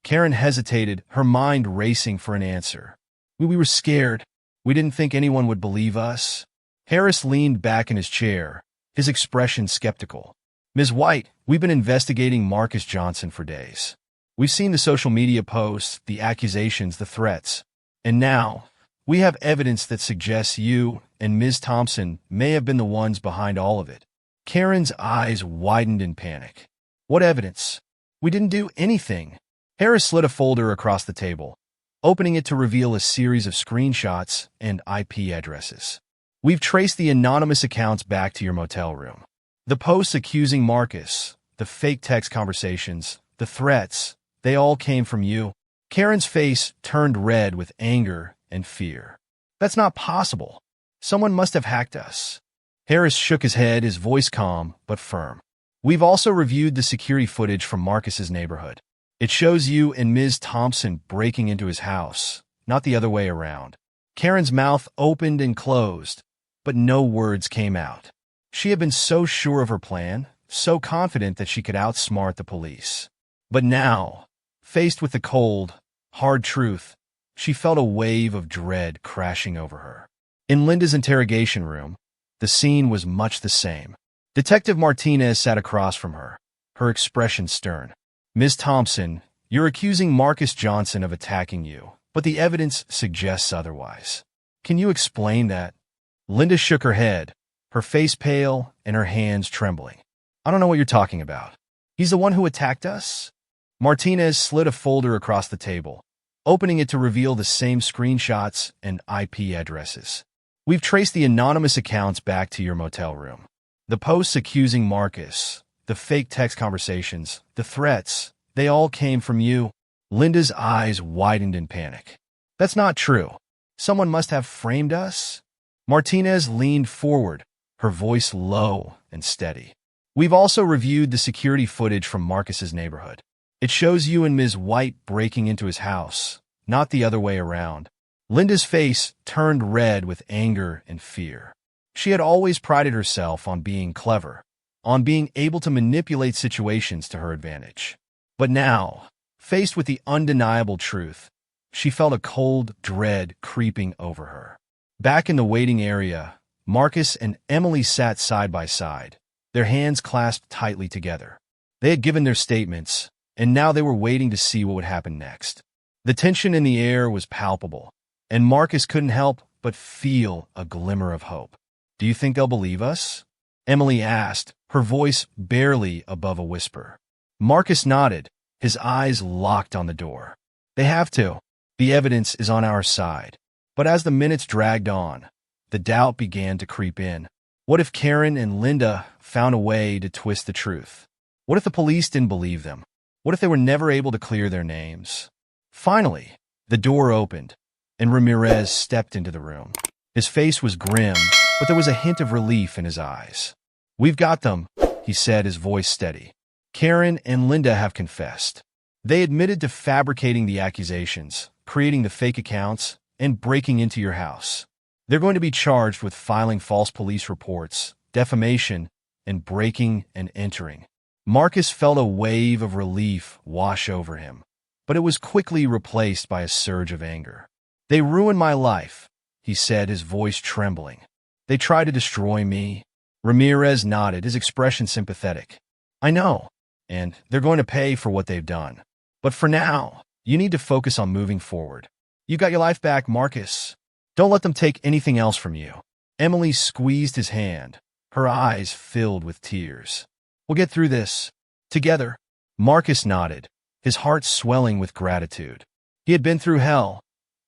Karen hesitated, her mind racing for an answer. We were scared. We didn't think anyone would believe us. Harris leaned back in his chair, his expression skeptical. Ms. White, we've been investigating Marcus Johnson for days. We've seen the social media posts, the accusations, the threats. And now, we have evidence that suggests you and Ms. Thompson may have been the ones behind all of it. Karen's eyes widened in panic. What evidence? We didn't do anything. Harris slid a folder across the table, opening it to reveal a series of screenshots and IP addresses. We've traced the anonymous accounts back to your motel room. The posts accusing Marcus, the fake text conversations, the threats, they all came from you. Karen's face turned red with anger and fear. That's not possible. Someone must have hacked us. Harris shook his head, his voice calm but firm. We've also reviewed the security footage from Marcus's neighborhood. It shows you and Ms. Thompson breaking into his house, not the other way around. Karen's mouth opened and closed, but no words came out. She had been so sure of her plan, so confident that she could outsmart the police. But now, faced with the cold, hard truth, she felt a wave of dread crashing over her. In Linda's interrogation room, the scene was much the same. Detective Martinez sat across from her, her expression stern. Ms. Thompson, you're accusing Marcus Johnson of attacking you, but the evidence suggests otherwise. Can you explain that? Linda shook her head, her face pale and her hands trembling. I don't know what you're talking about. He's the one who attacked us? Martinez slid a folder across the table, opening it to reveal the same screenshots and IP addresses. We've traced the anonymous accounts back to your motel room. The posts accusing Marcus, the fake text conversations, the threats, they all came from you. Linda's eyes widened in panic. That's not true. Someone must have framed us? Martinez leaned forward, her voice low and steady. We've also reviewed the security footage from Marcus's neighborhood. It shows you and Ms. White breaking into his house, not the other way around. Linda's face turned red with anger and fear. She had always prided herself on being clever, on being able to manipulate situations to her advantage. But now, faced with the undeniable truth, she felt a cold dread creeping over her. Back in the waiting area, Marcus and Emily sat side by side, their hands clasped tightly together. They had given their statements, and now they were waiting to see what would happen next. The tension in the air was palpable, and Marcus couldn't help but feel a glimmer of hope. Do you think they'll believe us? Emily asked, her voice barely above a whisper. Marcus nodded, his eyes locked on the door. They have to. The evidence is on our side. But as the minutes dragged on, the doubt began to creep in. What if Karen and Linda found a way to twist the truth? What if the police didn't believe them? What if they were never able to clear their names? Finally, the door opened, and Ramirez stepped into the room. His face was grim, but there was a hint of relief in his eyes. We've got them, he said, his voice steady. Karen and Linda have confessed. They admitted to fabricating the accusations, creating the fake accounts, and breaking into your house. They're going to be charged with filing false police reports, defamation, and breaking and entering. Marcus felt a wave of relief wash over him, but it was quickly replaced by a surge of anger. They ruined my life, he said, his voice trembling. They tried to destroy me. Ramirez nodded, his expression sympathetic. I know, and they're going to pay for what they've done. But for now, you need to focus on moving forward. You got your life back, Marcus. Don't let them take anything else from you. Emily squeezed his hand, her eyes filled with tears. We'll get through this. Together. Marcus nodded, his heart swelling with gratitude. He had been through hell,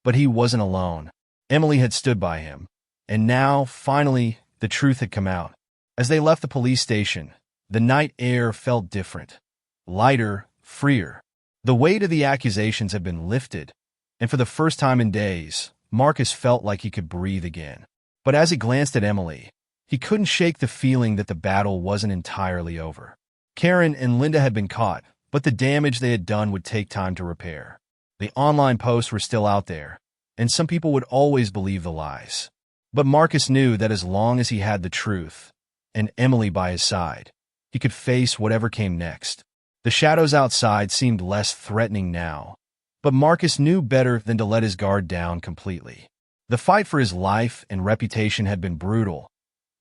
but he wasn't alone. Emily had stood by him, and now, finally, the truth had come out. As they left the police station, the night air felt different, lighter, freer. The weight of the accusations had been lifted, and for the first time in days, Marcus felt like he could breathe again. But as he glanced at Emily, he couldn't shake the feeling that the battle wasn't entirely over. Karen and Linda had been caught, but the damage they had done would take time to repair. The online posts were still out there, and some people would always believe the lies. But Marcus knew that as long as he had the truth, and Emily by his side, he could face whatever came next. The shadows outside seemed less threatening now, but Marcus knew better than to let his guard down completely. The fight for his life and reputation had been brutal,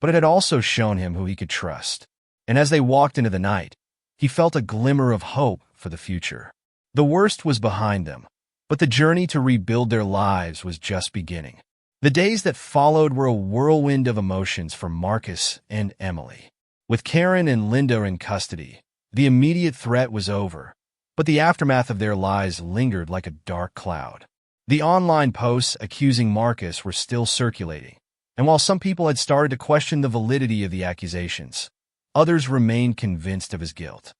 but it had also shown him who he could trust. And as they walked into the night, he felt a glimmer of hope for the future. The worst was behind them, but the journey to rebuild their lives was just beginning. The days that followed were a whirlwind of emotions for Marcus and Emily. With Karen and Linda in custody, the immediate threat was over, but the aftermath of their lives lingered like a dark cloud. The online posts accusing Marcus were still circulating, and while some people had started to question the validity of the accusations, others remained convinced of his guilt.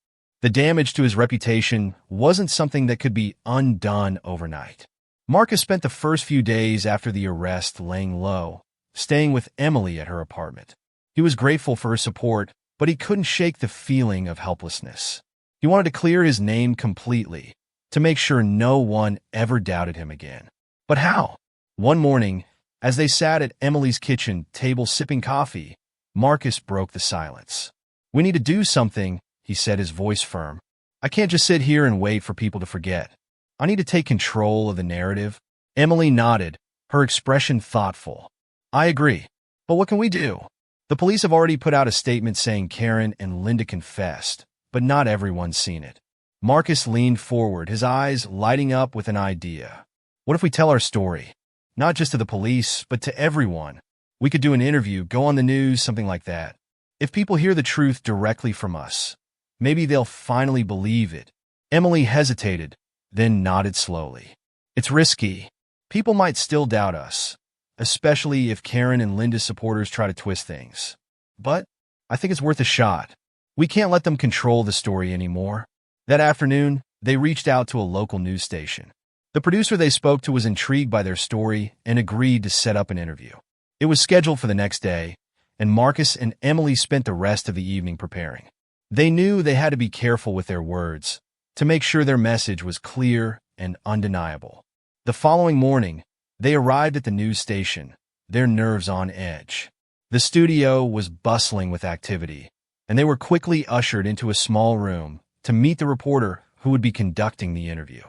The damage to his reputation wasn't something that could be undone overnight. Marcus spent the first few days after the arrest laying low, staying with Emily at her apartment. He was grateful for her support, but he couldn't shake the feeling of helplessness. He wanted to clear his name completely, to make sure no one ever doubted him again. But how? One morning, as they sat at Emily's kitchen table sipping coffee, Marcus broke the silence. "We need to do something," he said, his voice firm. "I can't just sit here and wait for people to forget. I need to take control of the narrative." Emily nodded, her expression thoughtful. "I agree. But what can we do? The police have already put out a statement saying Karen and Linda confessed, but not everyone's seen it." Marcus leaned forward, his eyes lighting up with an idea. "What if we tell our story? Not just to the police, but to everyone. We could do an interview, go on the news, something like that. If people hear the truth directly from us, maybe they'll finally believe it." Emily hesitated, then nodded slowly. "It's risky. People might still doubt us, especially if Karen and Linda's supporters try to twist things. But I think it's worth a shot. We can't let them control the story anymore." That afternoon, they reached out to a local news station. The producer they spoke to was intrigued by their story and agreed to set up an interview. It was scheduled for the next day, and Marcus and Emily spent the rest of the evening preparing. They knew they had to be careful with their words, to make sure their message was clear and undeniable. The following morning, they arrived at the news station, their nerves on edge. The studio was bustling with activity, and they were quickly ushered into a small room to meet the reporter who would be conducting the interview.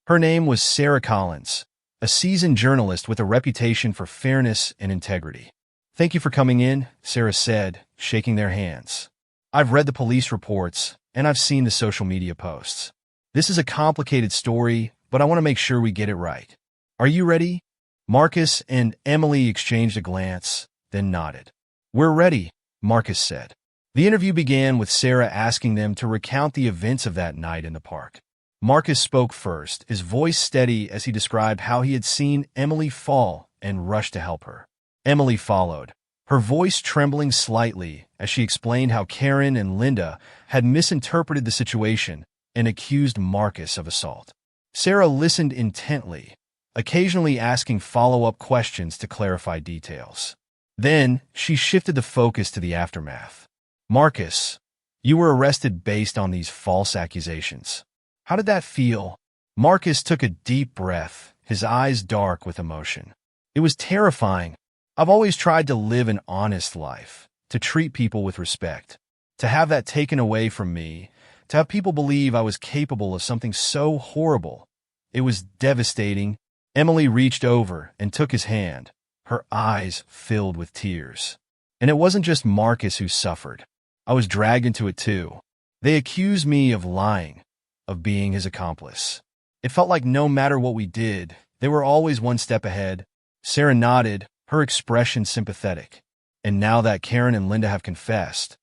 Her name was Sarah Collins, a seasoned journalist with a reputation for fairness and integrity. "Thank you for coming in," Sarah said, shaking their hands. "I've read the police reports, and I've seen the social media posts. This is a complicated story, but I want to make sure we get it right. Are you ready?" Marcus and Emily exchanged a glance, then nodded. "We're ready," Marcus said. The interview began with Sarah asking them to recount the events of that night in the park. Marcus spoke first, his voice steady as he described how he had seen Emily fall and rushed to help her. Emily followed, her voice trembling slightly as she explained how Karen and Linda had misinterpreted the situation and accused Marcus of assault. Sarah listened intently, occasionally asking follow-up questions to clarify details. Then, she shifted the focus to the aftermath. "Marcus, you were arrested based on these false accusations. How did that feel?" Marcus took a deep breath, his eyes dark with emotion. "It was terrifying. I've always tried to live an honest life, to treat people with respect. To have that taken away from me, to have people believe I was capable of something so horrible, it was devastating." Emily reached over and took his hand, her eyes filled with tears. "And it wasn't just Marcus who suffered. I was dragged into it too. They accused me of lying, of being his accomplice. It felt like no matter what we did, they were always one step ahead." Sarah nodded, her expression sympathetic. "And now that Karen and Linda have confessed,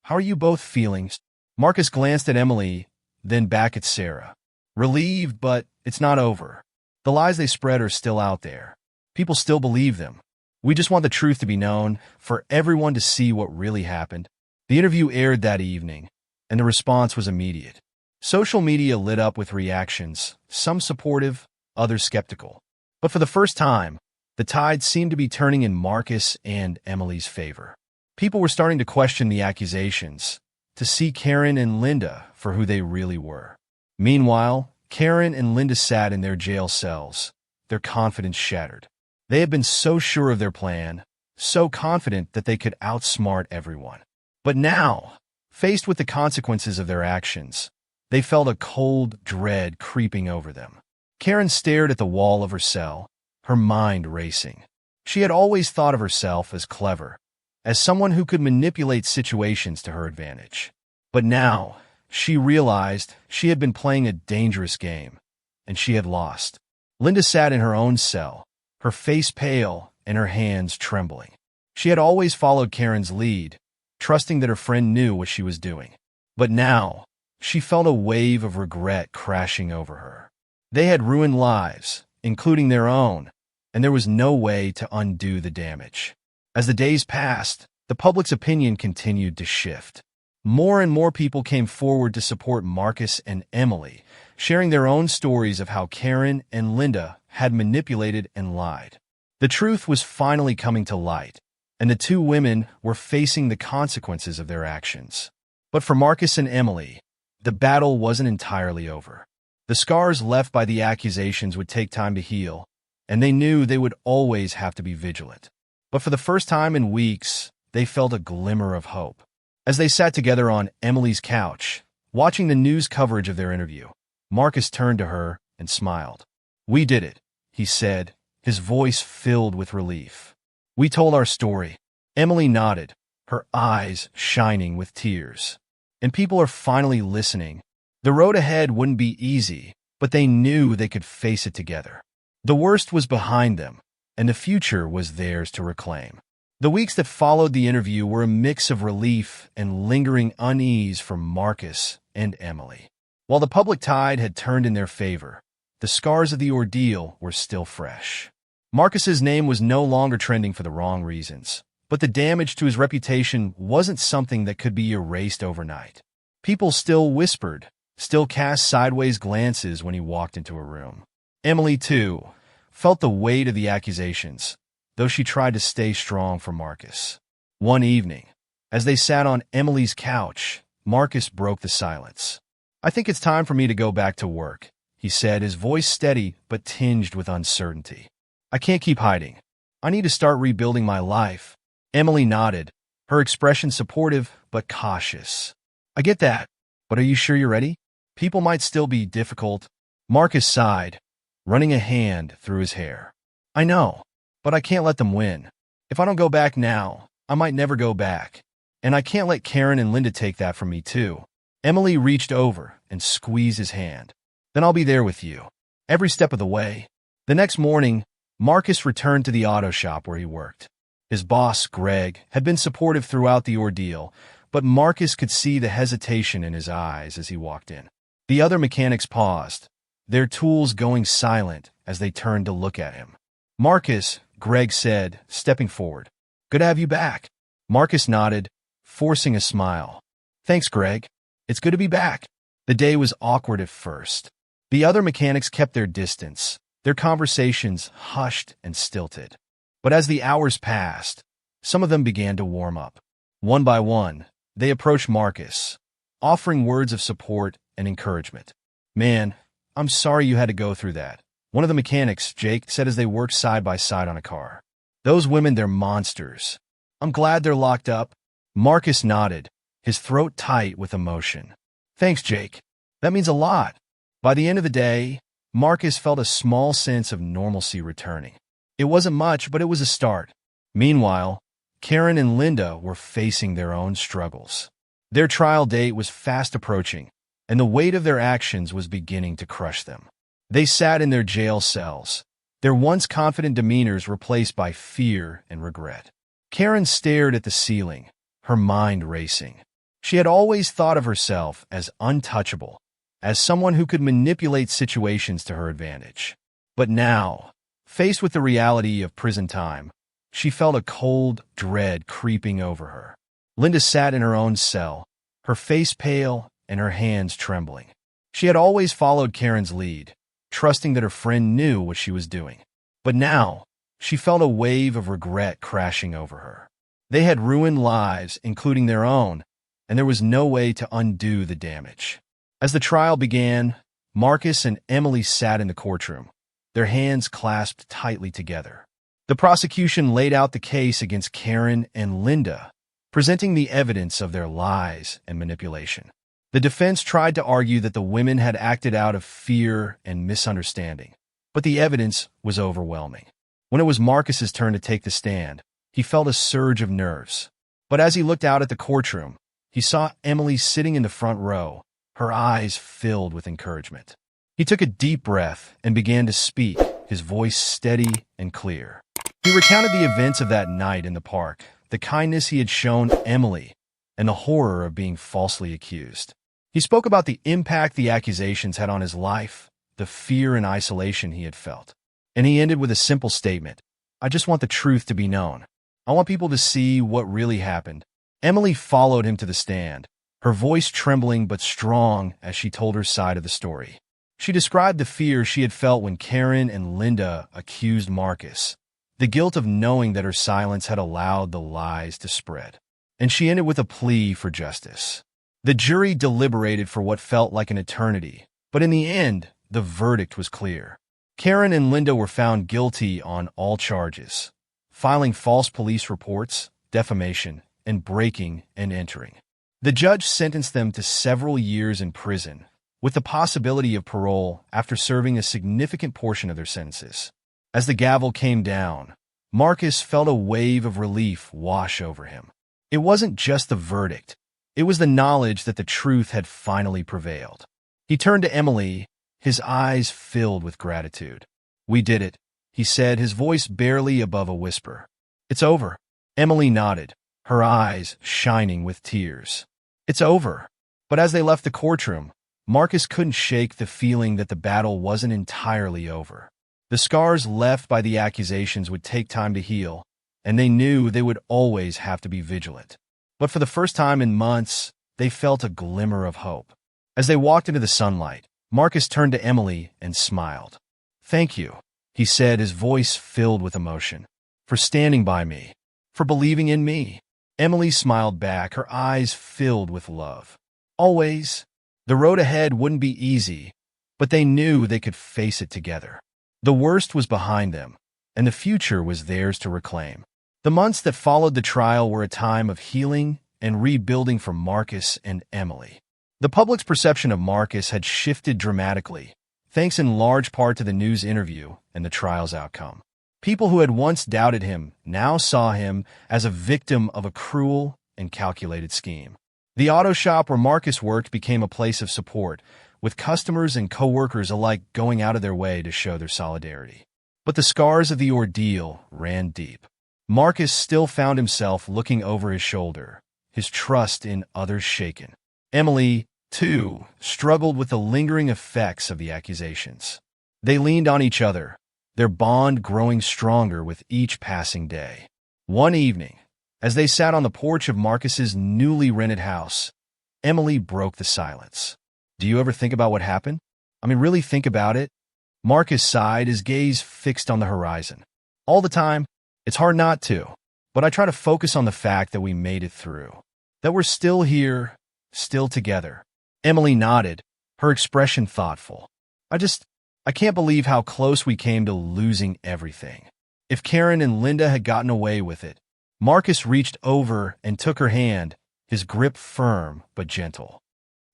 how are you both feeling?" Marcus glanced at Emily, then back at Sarah. "Relieved, but it's not over. The lies they spread are still out there. People still believe them. We just want the truth to be known, for everyone to see what really happened." The interview aired that evening, and the response was immediate. Social media lit up with reactions, some supportive, others skeptical. But for the first time, the tide seemed to be turning in Marcus and Emily's favor. People were starting to question the accusations, to see Karen and Linda for who they really were. Meanwhile, Karen and Linda sat in their jail cells, their confidence shattered. They had been so sure of their plan, so confident that they could outsmart everyone. But now, faced with the consequences of their actions, They felt a cold dread creeping over them. Karen stared at the wall of her cell, her mind racing. She had always thought of herself as clever, as someone who could manipulate situations to her advantage. But now, she realized she had been playing a dangerous game, and she had lost. Linda sat in her own cell, her face pale and her hands trembling. She had always followed Karen's lead, trusting that her friend knew what she was doing. But now, she felt a wave of regret crashing over her. They had ruined lives, including their own, and there was no way to undo the damage. As the days passed, the public's opinion continued to shift. More and more people came forward to support Marcus and Emily, sharing their own stories of how Karen and Linda had manipulated and lied. The truth was finally coming to light, and the two women were facing the consequences of their actions. But for Marcus and Emily, the battle wasn't entirely over. The scars left by the accusations would take time to heal, and they knew they would always have to be vigilant. But for the first time in weeks, they felt a glimmer of hope. As they sat together on Emily's couch, watching the news coverage of their interview, Marcus turned to her and smiled. "We did it," he said, his voice filled with relief. "We told our story." Emily nodded, her eyes shining with tears. "And people are finally listening." The road ahead wouldn't be easy, but they knew they could face it together. The worst was behind them, and the future was theirs to reclaim. The weeks that followed the interview were a mix of relief and lingering unease for Marcus and Emily. While the public tide had turned in their favor, the scars of the ordeal were still fresh. Marcus's name was no longer trending for the wrong reasons, but the damage to his reputation wasn't something that could be erased overnight. People still whispered, still cast sideways glances when he walked into a room. Emily, too, felt the weight of the accusations, though she tried to stay strong for Marcus. One evening, as they sat on Emily's couch, Marcus broke the silence. "I think it's time for me to go back to work," he said, his voice steady but tinged with uncertainty. "I can't keep hiding. I need to start rebuilding my life." Emily nodded, her expression supportive but cautious. "I get that, but are you sure you're ready? People might still be difficult." Marcus sighed, running a hand through his hair. "I know, but I can't let them win. If I don't go back now, I might never go back. And I can't let Karen and Linda take that from me, too." Emily reached over and squeezed his hand. "Then I'll be there with you, every step of the way." The next morning, Marcus returned to the auto shop where he worked. His boss, Greg, had been supportive throughout the ordeal, but Marcus could see the hesitation in his eyes as he walked in. The other mechanics paused, their tools going silent as they turned to look at him. "Marcus," Greg said, stepping forward. "Good to have you back." Marcus nodded, forcing a smile. "Thanks, Greg. It's good to be back." The day was awkward at first. The other mechanics kept their distance, their conversations hushed and stilted. But as the hours passed, some of them began to warm up. One by one, they approached Marcus, offering words of support and encouragement. "Man, I'm sorry you had to go through that," one of the mechanics, Jake, said as they worked side by side on a car. "Those women, they're monsters. I'm glad they're locked up." Marcus nodded, his throat tight with emotion. "Thanks, Jake. That means a lot." By the end of the day, Marcus felt a small sense of normalcy returning. It wasn't much, but it was a start. Meanwhile, Karen and Linda were facing their own struggles. Their trial date was fast approaching, and the weight of their actions was beginning to crush them. They sat in their jail cells, their once confident demeanors replaced by fear and regret. Karen stared at the ceiling, her mind racing. She had always thought of herself as untouchable, as someone who could manipulate situations to her advantage. But now, faced with the reality of prison time, she felt a cold dread creeping over her. Linda sat in her own cell, her face pale and her hands trembling. She had always followed Karen's lead, trusting that her friend knew what she was doing. But now, she felt a wave of regret crashing over her. They had ruined lives, including their own, and there was no way to undo the damage. As the trial began, Marcus and Emily sat in the courtroom, their hands clasped tightly together. The prosecution laid out the case against Karen and Linda, presenting the evidence of their lies and manipulation. The defense tried to argue that the women had acted out of fear and misunderstanding, but the evidence was overwhelming. When it was Marcus's turn to take the stand, he felt a surge of nerves. But as he looked out at the courtroom, he saw Emily sitting in the front row, her eyes filled with encouragement. He took a deep breath and began to speak, his voice steady and clear. He recounted the events of that night in the park, the kindness he had shown Emily, and the horror of being falsely accused. He spoke about the impact the accusations had on his life, the fear and isolation he had felt. And he ended with a simple statement: "I just want the truth to be known. I want people to see what really happened." Emily followed him to the stand, her voice trembling but strong as she told her side of the story. She described the fear she had felt when Karen and Linda accused Marcus, the guilt of knowing that her silence had allowed the lies to spread. And she ended with a plea for justice. The jury deliberated for what felt like an eternity, but in the end, the verdict was clear. Karen and Linda were found guilty on all charges: filing false police reports, defamation, and breaking and entering. The judge sentenced them to several years in prison, with the possibility of parole after serving a significant portion of their sentences. As the gavel came down, Marcus felt a wave of relief wash over him. It wasn't just the verdict. It was the knowledge that the truth had finally prevailed. He turned to Emily, his eyes filled with gratitude. "We did it," he said, his voice barely above a whisper. "It's over." Emily nodded, her eyes shining with tears. "It's over." But as they left the courtroom, Marcus couldn't shake the feeling that the battle wasn't entirely over. The scars left by the accusations would take time to heal, and they knew they would always have to be vigilant. But for the first time in months, they felt a glimmer of hope. As they walked into the sunlight, Marcus turned to Emily and smiled. "Thank you," he said, his voice filled with emotion, "for standing by me, for believing in me." Emily smiled back, her eyes filled with love. "Always." The road ahead wouldn't be easy, but they knew they could face it together. The worst was behind them, and the future was theirs to reclaim. The months that followed the trial were a time of healing and rebuilding for Marcus and Emily. The public's perception of Marcus had shifted dramatically, thanks in large part to the news interview and the trial's outcome. People who had once doubted him now saw him as a victim of a cruel and calculated scheme. The auto shop where Marcus worked became a place of support, with customers and co-workers alike going out of their way to show their solidarity. But the scars of the ordeal ran deep. Marcus still found himself looking over his shoulder, his trust in others shaken. Emily, too, struggled with the lingering effects of the accusations. They leaned on each other, their bond growing stronger with each passing day. One evening, as they sat on the porch of Marcus's newly rented house, Emily broke the silence. "Do you ever think about what happened? Really think about it?" Marcus sighed, his gaze fixed on the horizon. "All the time. It's hard not to, but I try to focus on the fact that we made it through, that we're still here, still together." Emily nodded, her expression thoughtful. I can't believe how close we came to losing everything." If Karen and Linda had gotten away with it, Marcus reached over and took her hand, his grip firm but gentle.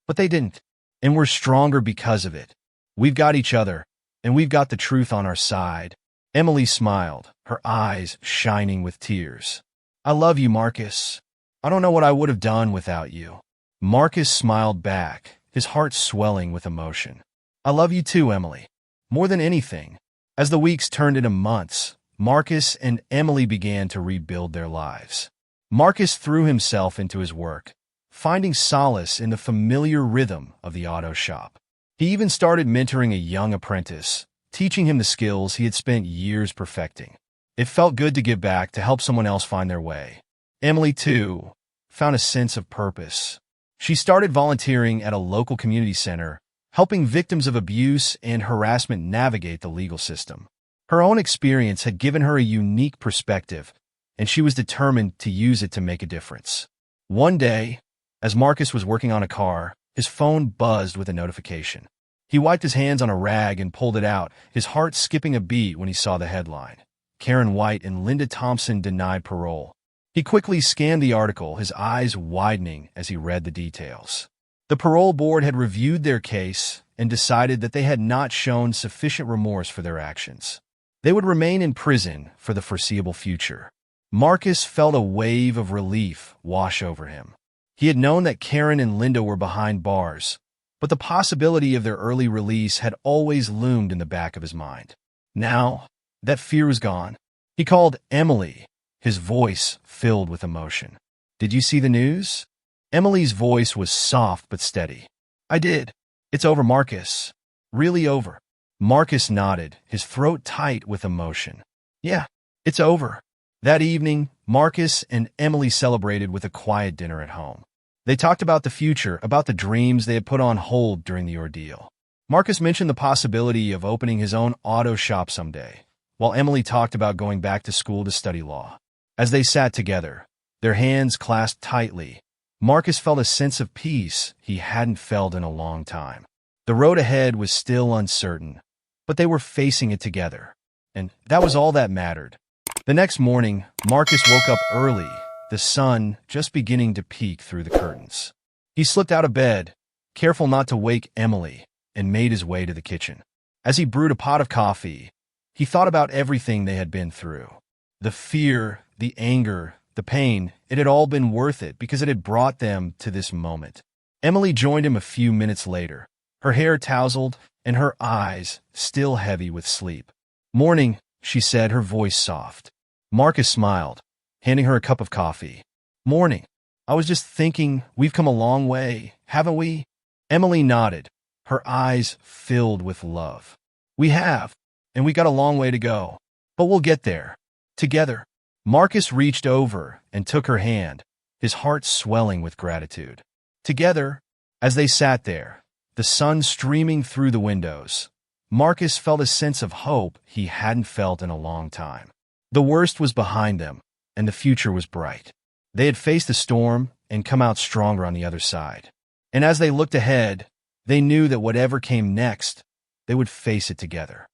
"But they didn't, and we're stronger because of it. We've got each other, and we've got the truth on our side." Emily smiled, her eyes shining with tears. "I love you, Marcus. I don't know what I would have done without you." Marcus smiled back, his heart swelling with emotion. "I love you too, Emily. More than anything." As the weeks turned into months, Marcus and Emily began to rebuild their lives. Marcus threw himself into his work, finding solace in the familiar rhythm of the auto shop. He even started mentoring a young apprentice, teaching him the skills he had spent years perfecting. It felt good to give back, to help someone else find their way. Emily, too, found a sense of purpose. She started volunteering at a local community center, helping victims of abuse and harassment navigate the legal system. Her own experience had given her a unique perspective, and she was determined to use it to make a difference. One day, as Marcus was working on a car, his phone buzzed with a notification. He wiped his hands on a rag and pulled it out, his heart skipping a beat when he saw the headline: "Karen White and Linda Thompson denied parole." He quickly scanned the article, his eyes widening as he read the details. The parole board had reviewed their case and decided that they had not shown sufficient remorse for their actions. They would remain in prison for the foreseeable future. Marcus felt a wave of relief wash over him. He had known that Karen and Linda were behind bars, but the possibility of their early release had always loomed in the back of his mind. Now, that fear was gone. He called Emily, his voice filled with emotion. "Did you see the news?" Emily's voice was soft but steady. "I did. It's over, Marcus. Really over." Marcus nodded, his throat tight with emotion. "Yeah, it's over." That evening, Marcus and Emily celebrated with a quiet dinner at home. They talked about the future, about the dreams they had put on hold during the ordeal. Marcus mentioned the possibility of opening his own auto shop someday, while Emily talked about going back to school to study law. As they sat together, their hands clasped tightly, Marcus felt a sense of peace he hadn't felt in a long time. The road ahead was still uncertain, but they were facing it together, and that was all that mattered. The next morning, Marcus woke up early, the sun just beginning to peek through the curtains. He slipped out of bed, careful not to wake Emily, and made his way to the kitchen. As he brewed a pot of coffee, he thought about everything they had been through. The fear, the anger, the pain, it had all been worth it because it had brought them to this moment. Emily joined him a few minutes later, her hair tousled and her eyes still heavy with sleep. "Morning," she said, her voice soft. Marcus smiled, handing her a cup of coffee. "Morning. I was just thinking, we've come a long way, haven't we?" Emily nodded, her eyes filled with love. "We have, and we got a long way to go, but we'll get there. Together." Marcus reached over and took her hand, his heart swelling with gratitude. Together, as they sat there, the sun streaming through the windows, Marcus felt a sense of hope he hadn't felt in a long time. The worst was behind them, and the future was bright. They had faced the storm and come out stronger on the other side. And as they looked ahead, they knew that whatever came next, they would face it together.